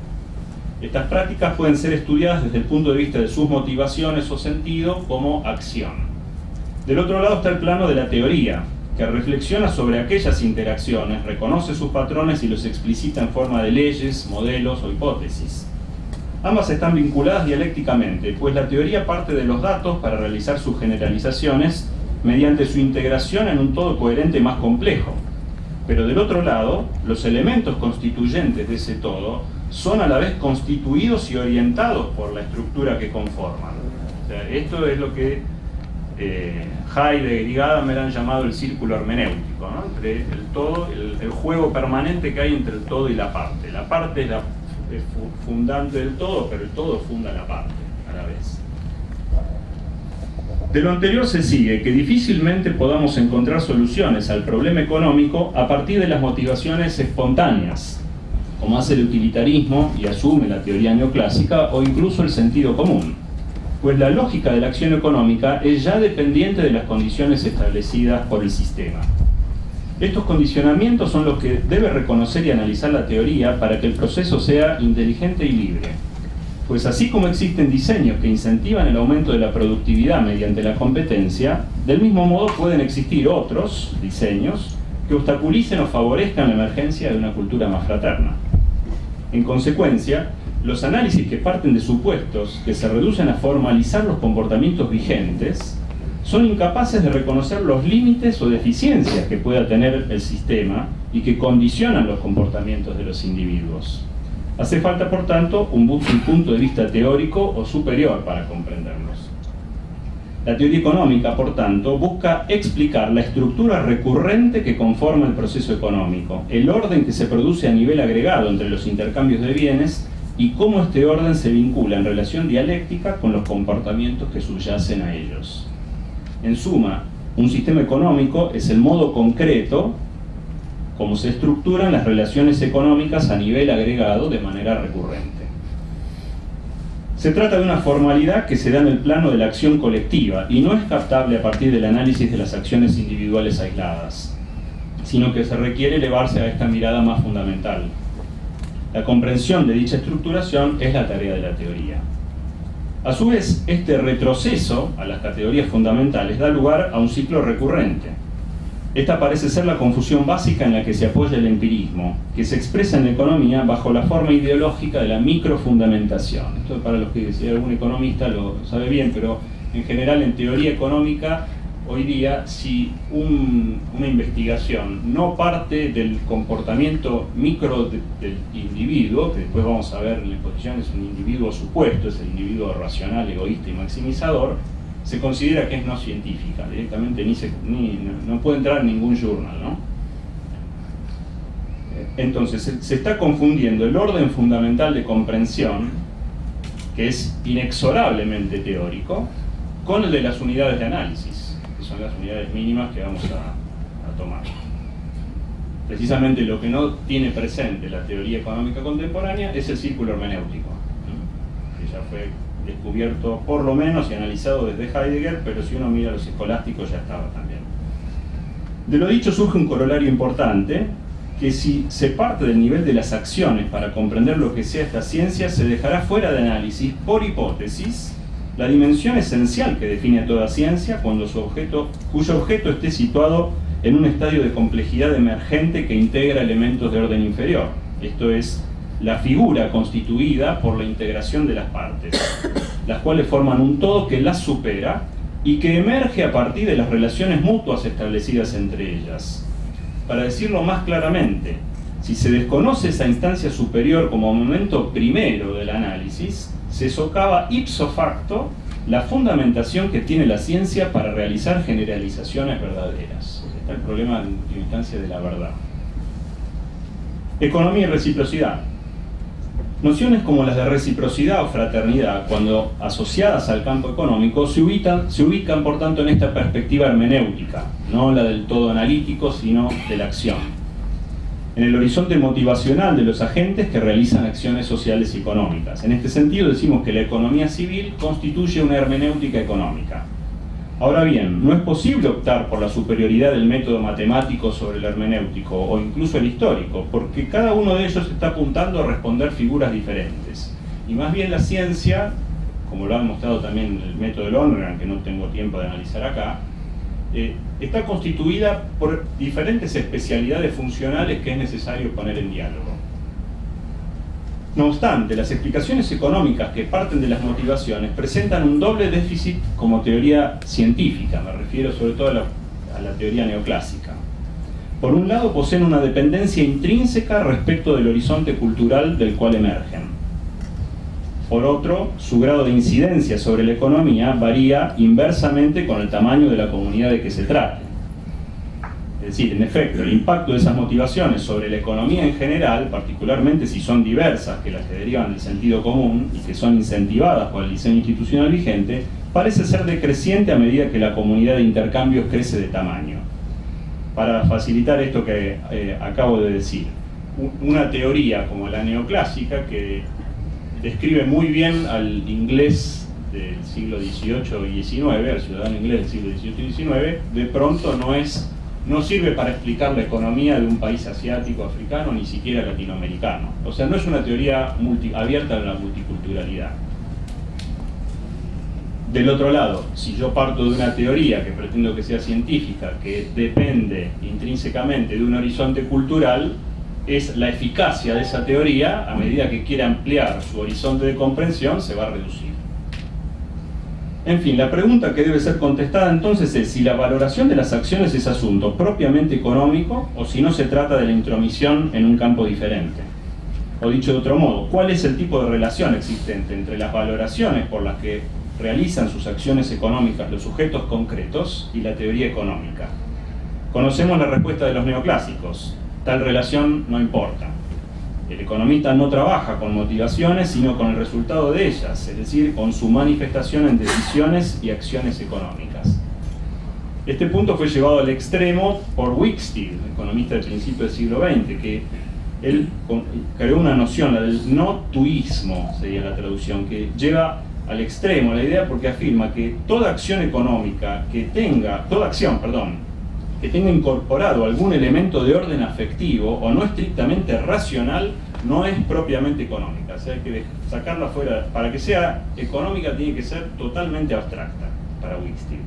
C: Estas prácticas pueden ser estudiadas desde el punto de vista de sus motivaciones o sentido como acción. Del otro lado está el plano de la teoría, que reflexiona sobre aquellas interacciones, reconoce sus patrones y los explicita en forma de leyes, modelos o hipótesis. Ambas están vinculadas dialécticamente, pues la teoría parte de los datos para realizar sus generalizaciones mediante su integración en un todo coherente más complejo. Pero del otro lado, los elementos constituyentes de ese todo son a la vez constituidos y orientados por la estructura que conforman. O sea, esto es lo que Heidegger y Gadamer han llamado el círculo hermenéutico, ¿no? Entre el todo, el juego permanente que hay entre el todo y la parte. La parte es fundante del todo, pero el todo funda la parte a la vez. De lo anterior se sigue que difícilmente podamos encontrar soluciones al problema económico a partir de las motivaciones espontáneas, como hace el utilitarismo y asume la teoría neoclásica, o incluso el sentido común, pues la lógica de la acción económica es ya dependiente de las condiciones establecidas por el sistema. Estos condicionamientos son los que debe reconocer y analizar la teoría para que el proceso sea inteligente y libre. Pues así como existen diseños que incentivan el aumento de la productividad mediante la competencia, del mismo modo pueden existir otros diseños que obstaculicen o favorezcan la emergencia de una cultura más fraterna. En consecuencia, los análisis que parten de supuestos que se reducen a formalizar los comportamientos vigentes son incapaces de reconocer los límites o deficiencias que pueda tener el sistema y que condicionan los comportamientos de los individuos. Hace falta, por tanto, un punto de vista teórico o superior para comprenderlos. La teoría económica, por tanto, busca explicar la estructura recurrente que conforma el proceso económico, el orden que se produce a nivel agregado entre los intercambios de bienes y cómo este orden se vincula en relación dialéctica con los comportamientos que subyacen a ellos. En suma, un sistema económico es el modo concreto como se estructuran las relaciones económicas a nivel agregado de manera recurrente. Se trata de una formalidad que se da en el plano de la acción colectiva y no es captable a partir del análisis de las acciones individuales aisladas, sino que se requiere elevarse a esta mirada más fundamental. La comprensión de dicha estructuración es la tarea de la teoría. A su vez, este retroceso a las categorías fundamentales da lugar a un ciclo recurrente. Esta parece ser la confusión básica en la que se apoya el empirismo, que se expresa en la economía bajo la forma ideológica de la microfundamentación. Esto para los que, si algún economista lo sabe bien, pero en general en teoría económica, hoy día, si una investigación no parte del comportamiento micro del individuo, que después vamos a ver en la exposición, es un individuo supuesto, es el individuo racional, egoísta y maximizador, se considera que es no científica, directamente no puede entrar en ningún journal, ¿no? Entonces se está confundiendo el orden fundamental de comprensión, que es inexorablemente teórico, con el de las unidades de análisis, que son las unidades mínimas que vamos a tomar. Precisamente lo que no tiene presente la teoría económica contemporánea es el círculo hermenéutico, ¿no? Que ya fue descubierto por lo menos y analizado desde Heidegger, pero si uno mira los escolásticos ya estaba también. De lo dicho surge un corolario importante, que si se parte del nivel de las acciones para comprender lo que sea esta ciencia, se dejará fuera de análisis, por hipótesis, la dimensión esencial que define a toda ciencia cuyo objeto esté situado en un estadio de complejidad emergente que integra elementos de orden inferior. Esto es, la figura constituida por la integración de las partes, las cuales forman un todo que las supera y que emerge a partir de las relaciones mutuas establecidas entre ellas. Para decirlo más claramente, si se desconoce esa instancia superior como momento primero del análisis, se socava ipso facto la fundamentación que tiene la ciencia para realizar generalizaciones verdaderas. Está el problema en última instancia de la verdad. Economía y reciprocidad. Nociones como las de reciprocidad o fraternidad, cuando asociadas al campo económico, se ubican por tanto en esta perspectiva hermenéutica, no la del todo analítico, sino de la acción, en el horizonte motivacional de los agentes que realizan acciones sociales y económicas. En este sentido decimos que la economía civil constituye una hermenéutica económica. Ahora bien, no es posible optar por la superioridad del método matemático sobre el hermenéutico o incluso el histórico, porque cada uno de ellos está apuntando a responder figuras diferentes. Y más bien la ciencia, como lo ha mostrado también el método de Lonergan, que no tengo tiempo de analizar acá, está constituida por diferentes especialidades funcionales que es necesario poner en diálogo. No obstante, las explicaciones económicas que parten de las motivaciones presentan un doble déficit como teoría científica, me refiero sobre todo a la teoría neoclásica. Por un lado, poseen una dependencia intrínseca respecto del horizonte cultural del cual emergen. Por otro, su grado de incidencia sobre la economía varía inversamente con el tamaño de la comunidad de que se trate. Es decir, en efecto, el impacto de esas motivaciones sobre la economía en general, particularmente si son diversas que las que derivan del sentido común y que son incentivadas por el diseño institucional vigente, parece ser decreciente a medida que la comunidad de intercambios crece de tamaño. Para facilitar esto que acabo de decir, una teoría como la neoclásica, que describe muy bien al inglés del siglo XVIII y XIX, al ciudadano inglés del siglo XVIII y XIX, de pronto no sirve para explicar la economía de un país asiático, africano, ni siquiera latinoamericano. O sea, no es una teoría abierta a la multiculturalidad. Del otro lado, si yo parto de una teoría que pretendo que sea científica, que depende intrínsecamente de un horizonte cultural, es la eficacia de esa teoría, a medida que quiere ampliar su horizonte de comprensión, se va a reducir. En fin, la pregunta que debe ser contestada entonces es si la valoración de las acciones es asunto propiamente económico o si no se trata de la intromisión en un campo diferente. O dicho de otro modo, ¿cuál es el tipo de relación existente entre las valoraciones por las que realizan sus acciones económicas los sujetos concretos y la teoría económica? Conocemos la respuesta de los neoclásicos: tal relación no importa. El economista no trabaja con motivaciones, sino con el resultado de ellas, es decir, con su manifestación en decisiones y acciones económicas. Este punto fue llevado al extremo por Wicksteed, economista del principio del siglo XX, que él creó una noción, la del no-tuismo, sería la traducción, que lleva al extremo la idea porque afirma que toda acción económica que tenga incorporado algún elemento de orden afectivo o no estrictamente racional, no es propiamente económica. O sea, hay que sacarla fuera. Para que sea económica tiene que ser totalmente abstracta, para Wicksteed.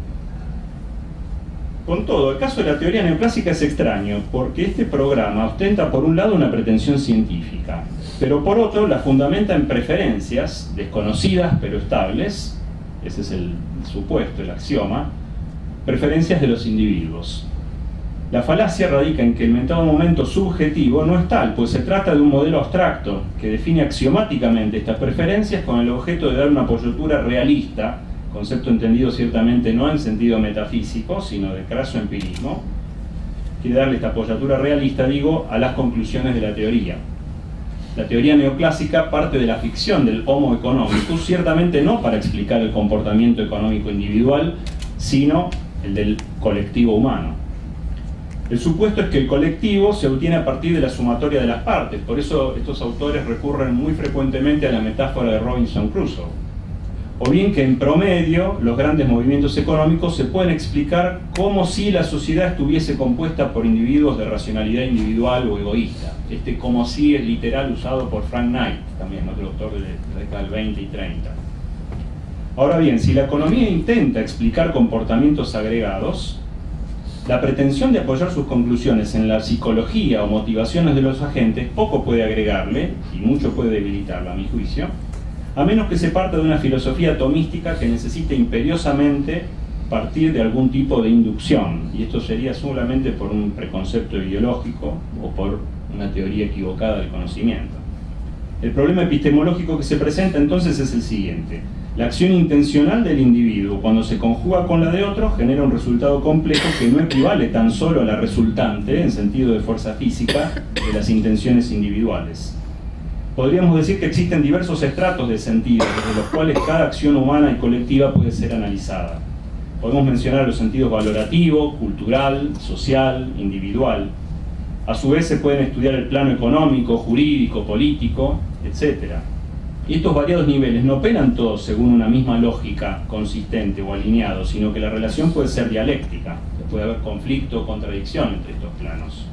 C: Con todo, el caso de la teoría neoclásica es extraño, porque este programa ostenta por un lado una pretensión científica, pero por otro la fundamenta en preferencias desconocidas pero estables, ese es el supuesto, el axioma, preferencias de los individuos. La falacia radica en que el mentado momento subjetivo no es tal, pues se trata de un modelo abstracto que define axiomáticamente estas preferencias con el objeto de dar una apoyatura realista, concepto entendido ciertamente no en sentido metafísico, sino de craso empirismo. Quiere darle esta apoyatura realista, a las conclusiones de la teoría. La teoría neoclásica parte de la ficción del homo economicus, ciertamente no para explicar el comportamiento económico individual, sino el del colectivo humano. El supuesto es que el colectivo se obtiene a partir de la sumatoria de las partes, por eso estos autores recurren muy frecuentemente a la metáfora de Robinson Crusoe. o bien que en promedio los grandes movimientos económicos se pueden explicar como si la sociedad estuviese compuesta por individuos de racionalidad individual o egoísta. Este como si es literal usado por Frank Knight, también otro autor de la década del 20 y 30. Ahora bien, si la economía intenta explicar comportamientos agregados, la pretensión de apoyar sus conclusiones en la psicología o motivaciones de los agentes poco puede agregarle, y mucho puede debilitarla, a mi juicio, a menos que se parta de una filosofía atomística que necesite imperiosamente partir de algún tipo de inducción, y esto sería solamente por un preconcepto ideológico o por una teoría equivocada del conocimiento. El problema epistemológico que se presenta entonces es el siguiente: la acción intencional del individuo, cuando se conjuga con la de otro, genera un resultado complejo que no equivale tan solo a la resultante, en sentido de fuerza física, de las intenciones individuales. Podríamos decir que existen diversos estratos de sentido, desde los cuales cada acción humana y colectiva puede ser analizada. Podemos mencionar los sentidos valorativo, cultural, social, individual. A su vez se pueden estudiar el plano económico, jurídico, político, etc. Y estos variados niveles no operan todos según una misma lógica consistente o alineado, sino que la relación puede ser dialéctica, puede haber conflicto o contradicción entre estos planos.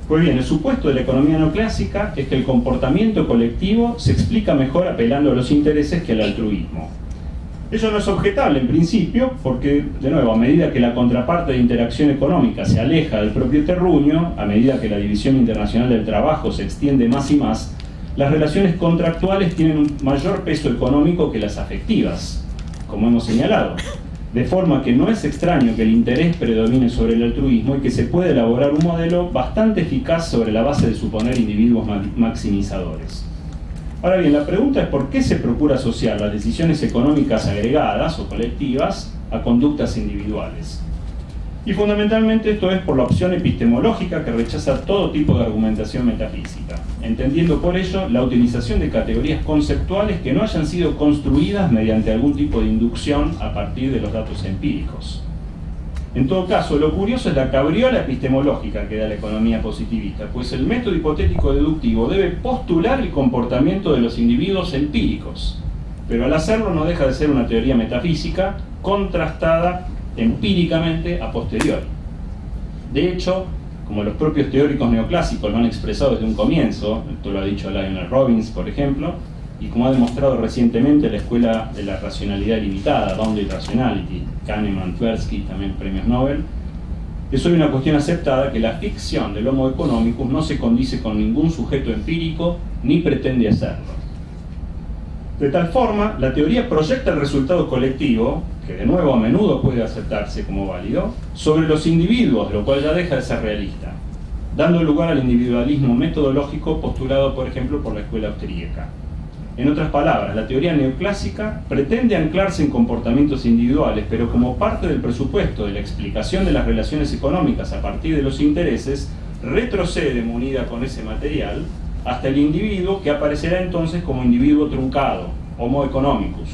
C: Pues bien, el supuesto de la economía neoclásica es que el comportamiento colectivo se explica mejor apelando a los intereses que al altruismo. Eso no es objetable en principio, porque, de nuevo, a medida que la contraparte de interacción económica se aleja del propio terruño, a medida que la división internacional del trabajo se extiende más y más, las relaciones contractuales tienen un mayor peso económico que las afectivas, como hemos señalado. De forma que no es extraño que el interés predomine sobre el altruismo y que se puede elaborar un modelo bastante eficaz sobre la base de suponer individuos maximizadores. Ahora bien, la pregunta es por qué se procura asociar las decisiones económicas agregadas o colectivas a conductas individuales. Y fundamentalmente esto es por la opción epistemológica que rechaza todo tipo de argumentación metafísica, entendiendo por ello la utilización de categorías conceptuales que no hayan sido construidas mediante algún tipo de inducción a partir de los datos empíricos. En todo caso, lo curioso es la cabriola epistemológica que da la economía positivista, pues el método hipotético deductivo debe postular el comportamiento de los individuos empíricos, pero al hacerlo no deja de ser una teoría metafísica contrastada empíricamente a posteriori. De hecho, como los propios teóricos neoclásicos lo han expresado desde un comienzo, esto lo ha dicho Lionel Robbins, por ejemplo, y como ha demostrado recientemente la Escuela de la Racionalidad Limitada, Boundary Rationality, Kahneman, Tversky, también premios Nobel, es hoy una cuestión aceptada que la ficción del Homo economicus no se condice con ningún sujeto empírico ni pretende hacerlo. De tal forma, la teoría proyecta el resultado colectivo, que de nuevo a menudo puede aceptarse como válido, sobre los individuos, lo cual ya deja de ser realista, dando lugar al individualismo metodológico postulado, por ejemplo, por la escuela austríaca. En otras palabras, la teoría neoclásica pretende anclarse en comportamientos individuales, pero como parte del presupuesto de la explicación de las relaciones económicas a partir de los intereses, retrocede munida con ese material hasta el individuo, que aparecerá entonces como individuo truncado, Homo economicus,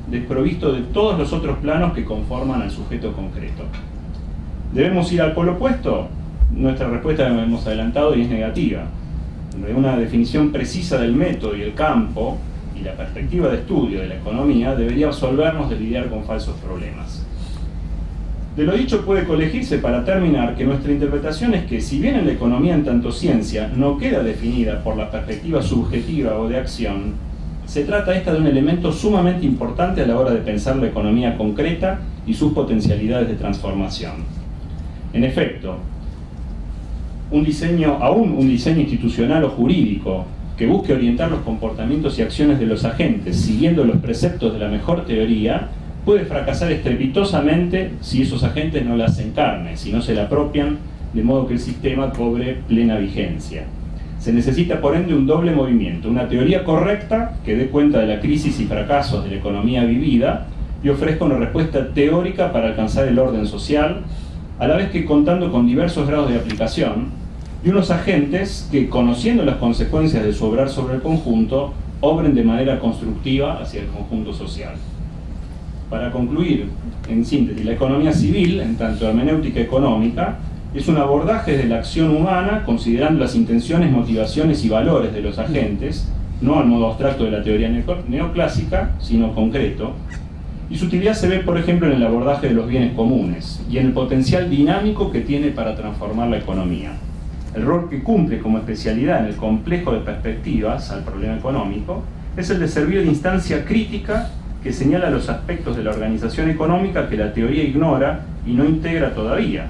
C: desprovisto de todos los otros planos que conforman al sujeto concreto. ¿Debemos ir al polo opuesto? Nuestra respuesta la hemos adelantado y es negativa. De una definición precisa del método y el campo y la perspectiva de estudio de la economía debería absolvernos de lidiar con falsos problemas. De lo dicho puede colegirse para terminar que nuestra interpretación es que, si bien en la economía en tanto ciencia no queda definida por la perspectiva subjetiva o de acción, se trata esta de un elemento sumamente importante a la hora de pensar la economía concreta y sus potencialidades de transformación. En efecto, un diseño institucional o jurídico que busque orientar los comportamientos y acciones de los agentes siguiendo los preceptos de la mejor teoría puede fracasar estrepitosamente si esos agentes no la hacen carne, si no se la apropian, de modo que el sistema cobre plena vigencia. Se necesita, por ende, un doble movimiento: una teoría correcta que dé cuenta de la crisis y fracasos de la economía vivida y ofrezca una respuesta teórica para alcanzar el orden social, a la vez que contando con diversos grados de aplicación, y unos agentes que, conociendo las consecuencias de su obrar sobre el conjunto, obren de manera constructiva hacia el conjunto social. Para concluir, en síntesis, la economía civil, en tanto hermenéutica económica, es un abordaje de la acción humana considerando las intenciones, motivaciones y valores de los agentes no al modo abstracto de la teoría neoclásica, sino concreto, y su utilidad se ve, por ejemplo, en el abordaje de los bienes comunes y en el potencial dinámico que tiene para transformar la economía. El rol que cumple como especialidad en el complejo de perspectivas al problema económico es el de servir de instancia crítica que señala los aspectos de la organización económica que la teoría ignora y no integra todavía,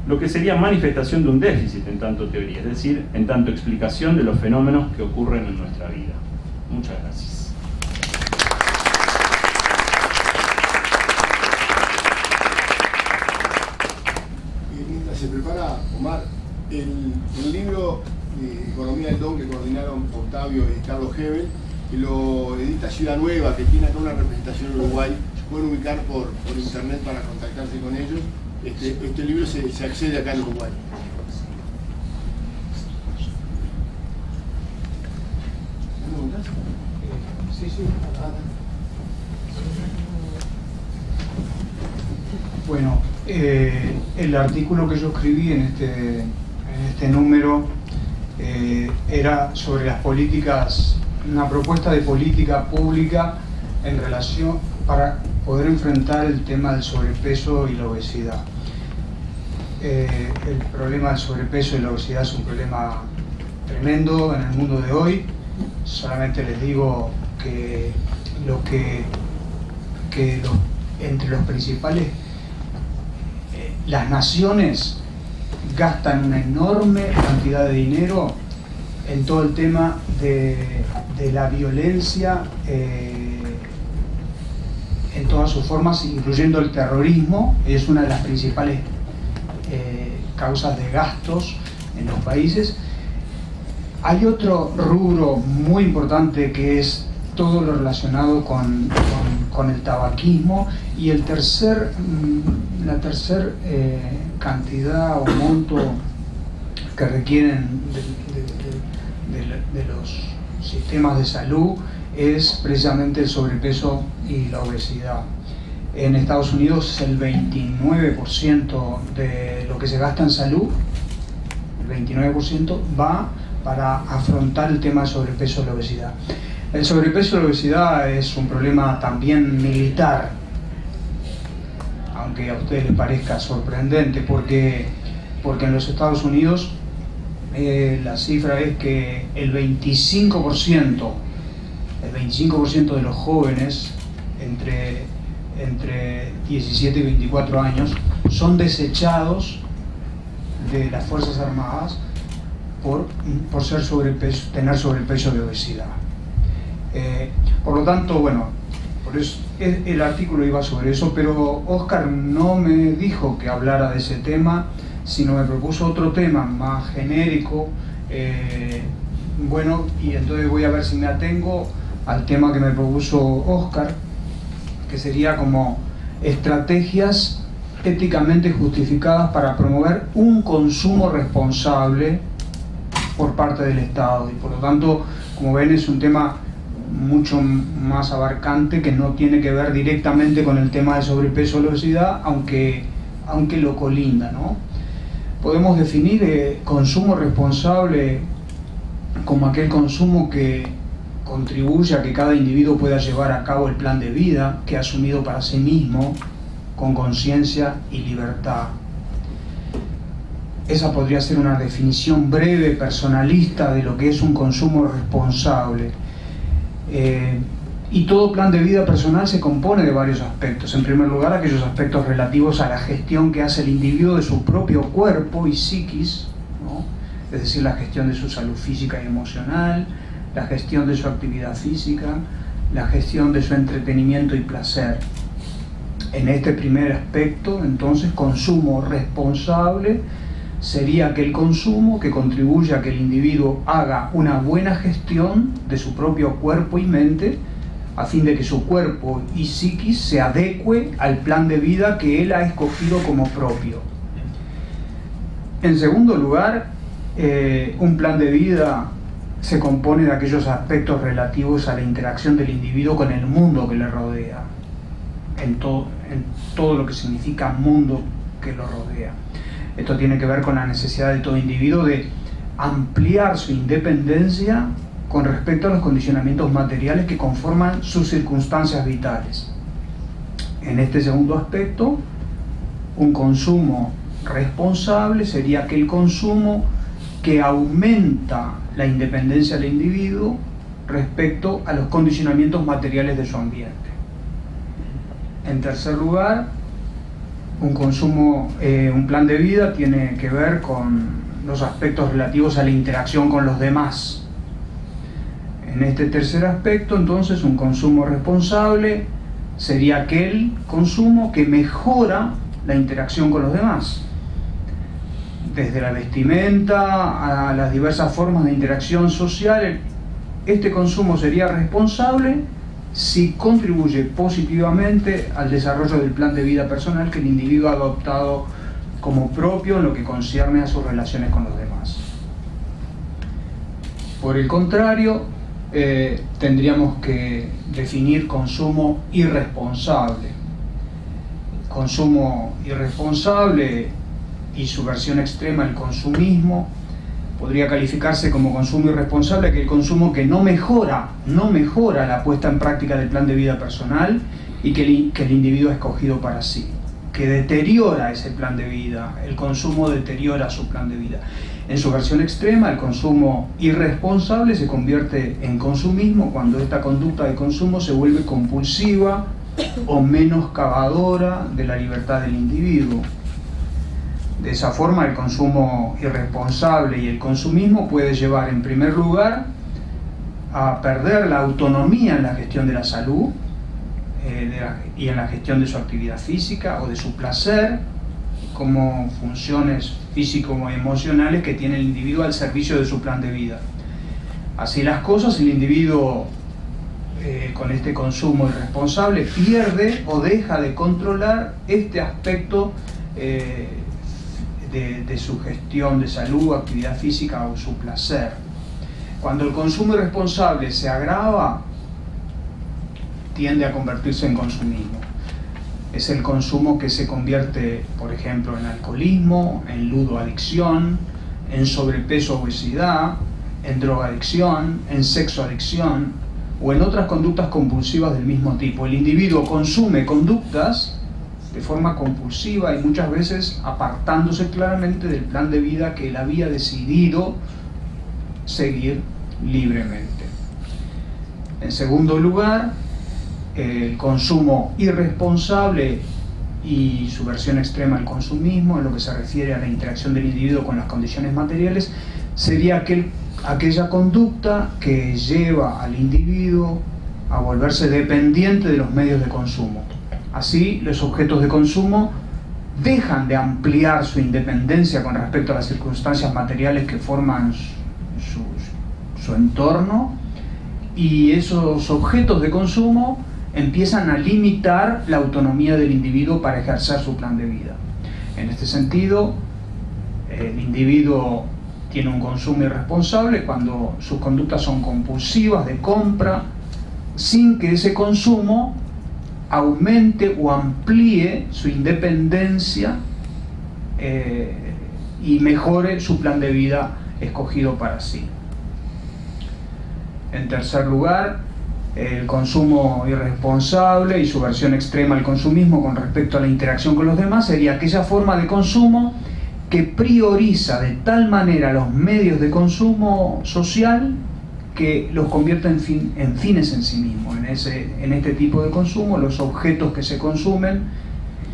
C: lo que sería manifestación de un déficit en tanto teoría, es decir, en tanto explicación de los fenómenos que ocurren en nuestra vida. Muchas gracias.
A: Mientras se prepara, Omar, el libro de Economía del Don que coordinaron Octavio y Carlos Hebel, que lo edita Ciudad Nueva, que tiene acá una representación en Uruguay, se pueden ubicar por internet para contactarse con ellos. Este libro se accede acá en Uruguay.
D: Sí. Bueno, el artículo que yo escribí en este número era sobre las políticas, una propuesta de política pública en relación para poder enfrentar el tema del sobrepeso y la obesidad. El problema del sobrepeso y la obesidad es un problema tremendo en el mundo de hoy. Solamente les digo que entre los principales, las naciones gastan una enorme cantidad de dinero en todo el tema de la violencia en todas sus formas, incluyendo el terrorismo. Es una de las principales causas de gastos en los países. Hay otro rubro muy importante que es todo lo relacionado con el tabaquismo, y la tercer cantidad o monto que requieren de los sistemas de salud es precisamente el sobrepeso y la obesidad. En Estados Unidos el 29% de lo que se gasta en salud, el 29% va para afrontar el tema del sobrepeso y la obesidad. El sobrepeso y la obesidad es un problema también militar, aunque a ustedes les parezca sorprendente, porque en los Estados Unidos la cifra es que el 25% de los jóvenes entre 17 y 24 años son desechados de las Fuerzas Armadas por tener sobrepeso de obesidad. Por lo tanto, bueno, por eso el artículo iba sobre eso, pero Oscar no me dijo que hablara de ese tema, sino me propuso otro tema más genérico. Bueno, y entonces voy a ver si me atengo al tema que me propuso Oscar, que sería como estrategias éticamente justificadas para promover un consumo responsable por parte del Estado. Y por lo tanto, como ven, es un tema mucho más abarcante que no tiene que ver directamente con el tema de sobrepeso o la obesidad, aunque lo colinda, ¿no? Podemos definir consumo responsable como aquel consumo que contribuye a que cada individuo pueda llevar a cabo el plan de vida que ha asumido para sí mismo con conciencia y libertad. Esa podría ser una definición breve, personalista de lo que es un consumo responsable. Y todo plan de vida personal se compone de varios aspectos. En primer lugar, aquellos aspectos relativos a la gestión que hace el individuo de su propio cuerpo y psiquis, ¿no? Es decir, la gestión de su salud física y emocional, la gestión de su actividad física, la gestión de su entretenimiento y placer. En este primer aspecto, entonces, consumo responsable sería aquel consumo que contribuye a que el individuo haga una buena gestión de su propio cuerpo y mente, a fin de que su cuerpo y psiquis se adecue al plan de vida que él ha escogido como propio. En segundo lugar, un plan de vida se compone de aquellos aspectos relativos a la interacción del individuo con el mundo que le rodea, en todo lo que significa mundo que lo rodea. Esto tiene que ver con la necesidad de todo individuo de ampliar su independencia con respecto a los condicionamientos materiales que conforman sus circunstancias vitales. En este segundo aspecto, un consumo responsable sería aquel consumo que aumenta la independencia del individuo respecto a los condicionamientos materiales de su ambiente. En tercer lugar, un plan de vida tiene que ver con los aspectos relativos a la interacción con los demás. En este tercer aspecto, entonces, un consumo responsable sería aquel consumo que mejora la interacción con los demás. Desde la vestimenta a las diversas formas de interacción social, este consumo sería responsable si contribuye positivamente al desarrollo del plan de vida personal que el individuo ha adoptado como propio en lo que concierne a sus relaciones con los demás. Por el contrario, tendríamos que definir consumo irresponsable. Consumo irresponsable y su versión extrema, el consumismo, podría calificarse como consumo irresponsable aquel consumo que no mejora la puesta en práctica del plan de vida personal y que el individuo ha escogido para sí, que deteriora ese plan de vida. El consumo deteriora su plan de vida. En su versión extrema, el consumo irresponsable se convierte en consumismo cuando esta conducta de consumo se vuelve compulsiva o menoscabadora de la libertad del individuo. De esa forma, el consumo irresponsable y el consumismo puede llevar, en primer lugar, a perder la autonomía en la gestión de la salud y en la gestión de su actividad física o de su placer, como funciones físico-emocionales que tiene el individuo al servicio de su plan de vida. Así las cosas, el individuo con este consumo irresponsable pierde o deja de controlar este aspecto de su gestión de salud, actividad física o su placer. Cuando el consumo irresponsable se agrava, tiende a convertirse en consumismo. Es el consumo que se convierte, por ejemplo, en alcoholismo, en ludoadicción, en sobrepeso, obesidad, en drogadicción, en sexoadicción o en otras conductas compulsivas del mismo tipo. El individuo consume conductas de forma compulsiva y muchas veces apartándose claramente del plan de vida que él había decidido seguir libremente. En segundo lugar, el consumo irresponsable y su versión extrema, el consumismo, en lo que se refiere a la interacción del individuo con las condiciones materiales, sería aquella conducta que lleva al individuo a volverse dependiente de los medios de consumo. Así, los objetos de consumo dejan de ampliar su independencia con respecto a las circunstancias materiales que forman su entorno, y esos objetos de consumo empiezan a limitar la autonomía del individuo para ejercer su plan de vida. En este sentido, el individuo tiene un consumo irresponsable cuando sus conductas son compulsivas de compra, sin que ese consumo aumente o amplíe su independencia y mejore su plan de vida escogido para sí. En tercer lugar, el consumo irresponsable y su versión extrema, el consumismo, con respecto a la interacción con los demás, sería aquella forma de consumo que prioriza de tal manera los medios de consumo social que los convierte en fines en sí mismos. En este tipo de consumo, los objetos que se consumen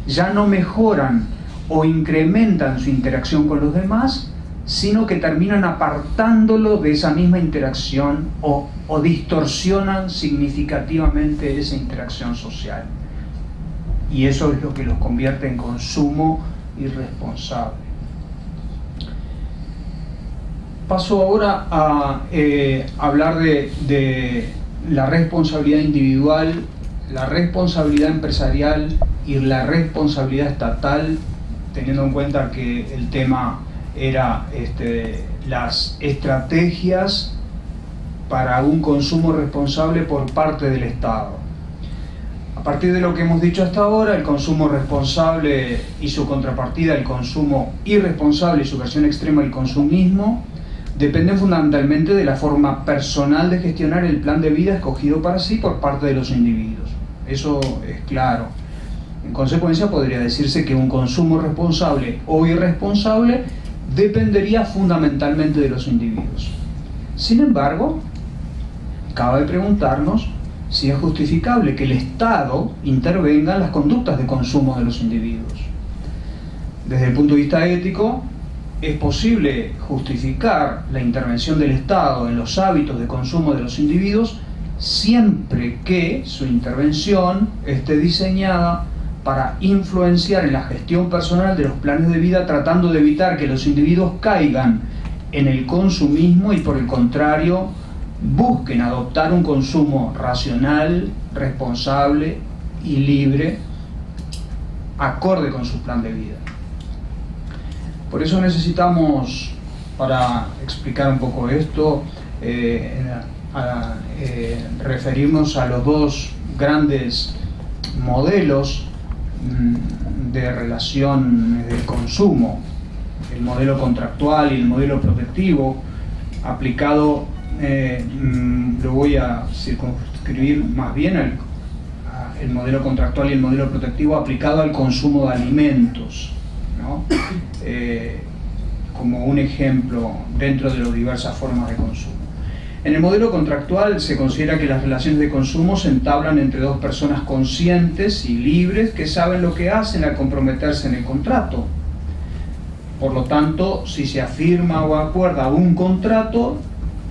D: ya no mejoran o incrementan su interacción con los demás, sino que terminan apartándolo de esa misma interacción o distorsionan significativamente esa interacción social. Y eso es lo que los convierte en consumo irresponsable. Paso ahora a hablar de la responsabilidad individual, la responsabilidad empresarial y la responsabilidad estatal, teniendo en cuenta que el tema era las estrategias para un consumo responsable por parte del Estado. A partir de lo que hemos dicho hasta ahora, el consumo responsable y su contrapartida, el consumo irresponsable y su versión extrema, el consumismo, dependen fundamentalmente de la forma personal de gestionar el plan de vida escogido para sí por parte de los individuos. Eso es claro. En consecuencia, podría decirse que un consumo responsable o irresponsable dependería fundamentalmente de los individuos. Sin embargo, cabe preguntarnos si es justificable que el Estado intervenga en las conductas de consumo de los individuos. Desde el punto de vista ético, es posible justificar la intervención del Estado en los hábitos de consumo de los individuos siempre que su intervención esté diseñada para influenciar en la gestión personal de los planes de vida, tratando de evitar que los individuos caigan en el consumismo y, por el contrario, busquen adoptar un consumo racional, responsable y libre, acorde con su plan de vida. Por eso necesitamos, para explicar un poco esto, referirnos a los dos grandes modelos de relación de consumo, el modelo contractual y el modelo protectivo, aplicado, lo voy a circunscribir más bien el modelo contractual y el modelo protectivo aplicado al consumo de alimentos, ¿no? Como un ejemplo dentro de las diversas formas de consumo. En el modelo contractual se considera que las relaciones de consumo se entablan entre dos personas conscientes y libres que saben lo que hacen al comprometerse en el contrato. Por lo tanto, si se afirma o acuerda un contrato,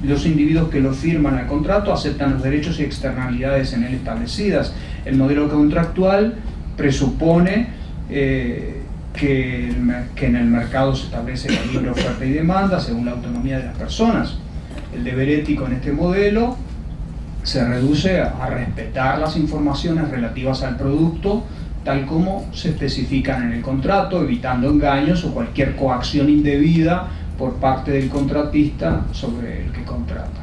D: los individuos que lo firman al contrato aceptan los derechos y externalidades en él establecidas. El modelo contractual presupone que en el mercado se establece la libre oferta y demanda según la autonomía de las personas. El deber ético en este modelo se reduce a respetar las informaciones relativas al producto tal como se especifican en el contrato, evitando engaños o cualquier coacción indebida por parte del contratista sobre el que contrata.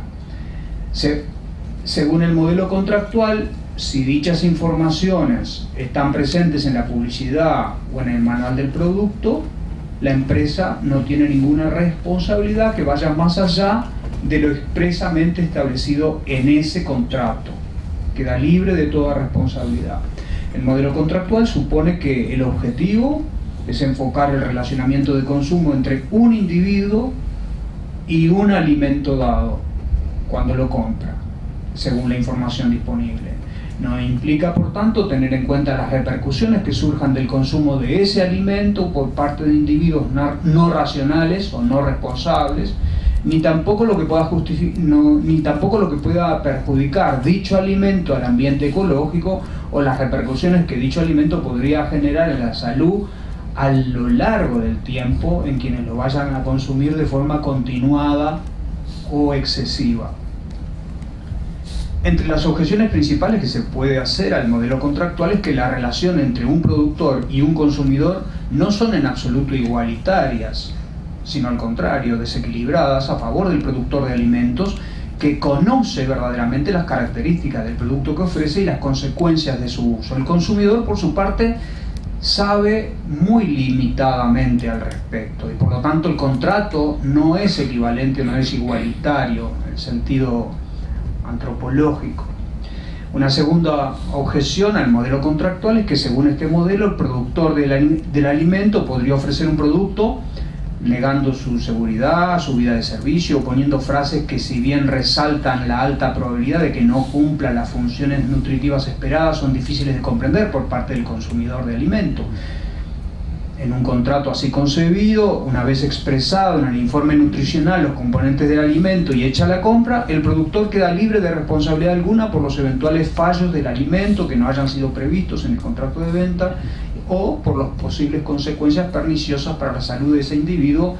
D: Según el modelo contractual, si dichas informaciones están presentes en la publicidad o en el manual del producto, la empresa no tiene ninguna responsabilidad que vaya más allá de lo expresamente establecido en ese contrato. Queda libre de toda responsabilidad. El modelo contractual supone que el objetivo es enfocar el relacionamiento de consumo entre un individuo y un alimento dado cuando lo compra, según la información disponible. No implica, por tanto, tener en cuenta las repercusiones que surjan del consumo de ese alimento por parte de individuos no racionales o no responsables, ni tampoco lo que pueda perjudicar dicho alimento al ambiente ecológico o las repercusiones que dicho alimento podría generar en la salud a lo largo del tiempo en quienes lo vayan a consumir de forma continuada o excesiva. Entre las objeciones principales que se puede hacer al modelo contractual es que la relación entre un productor y un consumidor no son en absoluto igualitarias, sino al contrario, desequilibradas a favor del productor de alimentos, que conoce verdaderamente las características del producto que ofrece y las consecuencias de su uso. El consumidor, por su parte, sabe muy limitadamente al respecto y por lo tanto el contrato no es equivalente, no es igualitario en el sentido antropológico. Una segunda objeción al modelo contractual es que según este modelo el productor del alimento podría ofrecer un producto negando su seguridad, su vida de servicio, poniendo frases que si bien resaltan la alta probabilidad de que no cumpla las funciones nutritivas esperadas, son difíciles de comprender por parte del consumidor de alimento. En un contrato así concebido, una vez expresado en el informe nutricional los componentes del alimento y hecha la compra, el productor queda libre de responsabilidad alguna por los eventuales fallos del alimento que no hayan sido previstos en el contrato de venta o por las posibles consecuencias perniciosas para la salud de ese individuo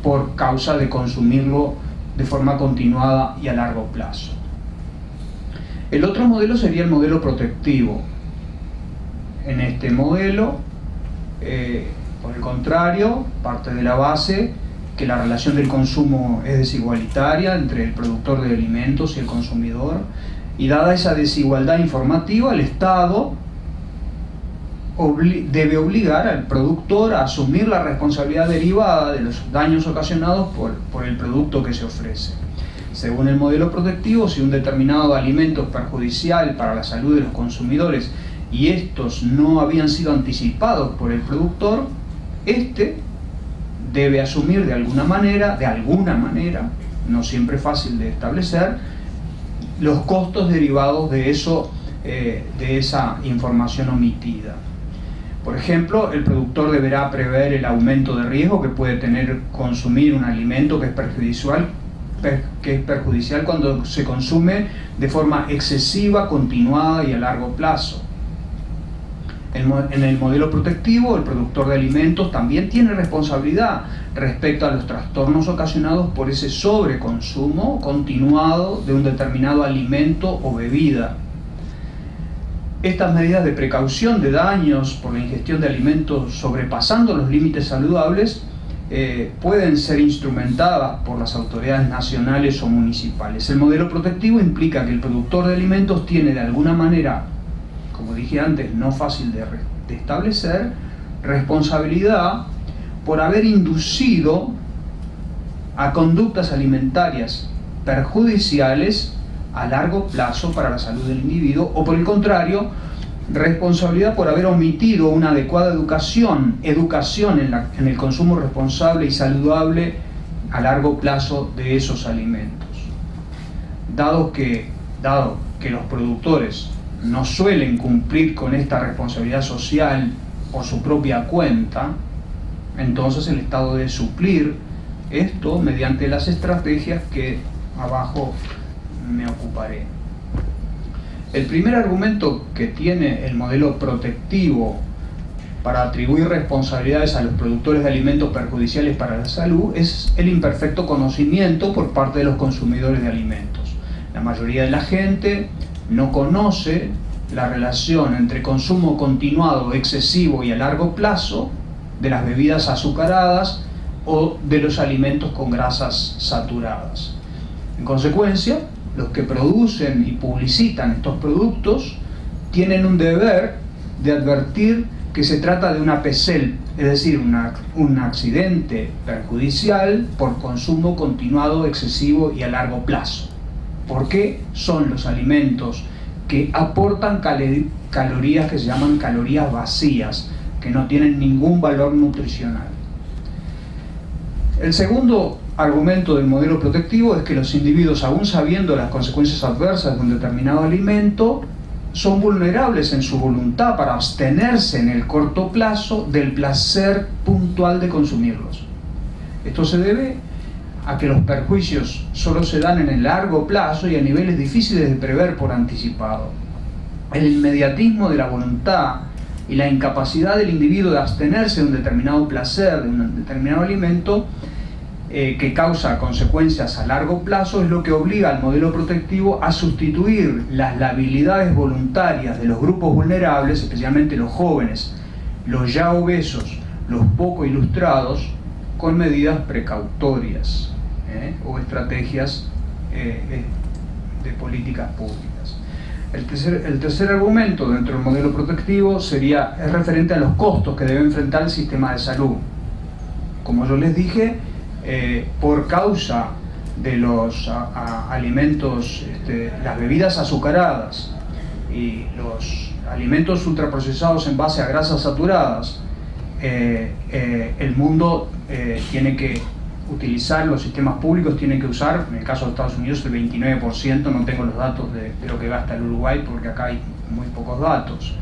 D: por causa de consumirlo de forma continuada y a largo plazo. El otro modelo sería el modelo protectivo. En este modelo, por el contrario, parte de la base que la relación del consumo es desigualitaria entre el productor de alimentos y el consumidor, y dada esa desigualdad informativa, el Estado debe obligar al productor a asumir la responsabilidad derivada de los daños ocasionados por el producto que se ofrece. Según el modelo protectivo, si un determinado alimento es perjudicial para la salud de los consumidores y estos no habían sido anticipados por el productor, este debe asumir de alguna manera, no siempre fácil de establecer, los costos derivados de eso, de esa información omitida. Por ejemplo, el productor deberá prever el aumento de riesgo que puede tener consumir un alimento que es perjudicial cuando se consume de forma excesiva, continuada y a largo plazo. En el modelo protectivo, el productor de alimentos también tiene responsabilidad respecto a los trastornos ocasionados por ese sobreconsumo continuado de un determinado alimento o bebida. Estas medidas de precaución de daños por la ingestión de alimentos sobrepasando los límites saludables pueden ser instrumentadas por las autoridades nacionales o municipales. El modelo protectivo implica que el productor de alimentos tiene de alguna manera, como dije antes, no fácil de establecer, responsabilidad por haber inducido a conductas alimentarias perjudiciales a largo plazo para la salud del individuo, o por el contrario, responsabilidad por haber omitido una adecuada educación en el consumo responsable y saludable a largo plazo de esos alimentos. Dado que los productores no suelen cumplir con esta responsabilidad social por su propia cuenta, entonces el Estado debe suplir esto mediante las estrategias que abajo me ocuparé. El primer argumento que tiene el modelo protectivo para atribuir responsabilidades a los productores de alimentos perjudiciales para la salud es el imperfecto conocimiento por parte de los consumidores de alimentos. La mayoría de la gente no conoce la relación entre consumo continuado, excesivo y a largo plazo de las bebidas azucaradas o de los alimentos con grasas saturadas. En consecuencia, los que producen y publicitan estos productos tienen un deber de advertir que se trata de una PECEL, es decir, un accidente perjudicial por consumo continuado, excesivo y a largo plazo. Porque son los alimentos que aportan calorías que se llaman calorías vacías, que no tienen ningún valor nutricional. El segundo argumento del modelo protectivo es que los individuos, aún sabiendo las consecuencias adversas de un determinado alimento, son vulnerables en su voluntad para abstenerse en el corto plazo del placer puntual de consumirlos. Esto se debe a que los perjuicios solo se dan en el largo plazo y a niveles difíciles de prever por anticipado. El inmediatismo de la voluntad y la incapacidad del individuo de abstenerse de un determinado placer, de un determinado alimento, que causa consecuencias a largo plazo, es lo que obliga al modelo protectivo a sustituir las labilidades voluntarias de los grupos vulnerables, especialmente los jóvenes, los ya obesos, los poco ilustrados, con medidas precautorias o estrategias de políticas públicas. El tercer argumento dentro del modelo protectivo es referente a los costos que debe enfrentar el sistema de salud. Como yo les dije, por causa de los alimentos, las bebidas azucaradas y los alimentos ultraprocesados en base a grasas saturadas, el mundo tiene que utilizar, los sistemas públicos tienen que usar, en el caso de Estados Unidos el 29%, no tengo los datos de lo que gasta el Uruguay porque acá hay muy pocos datos,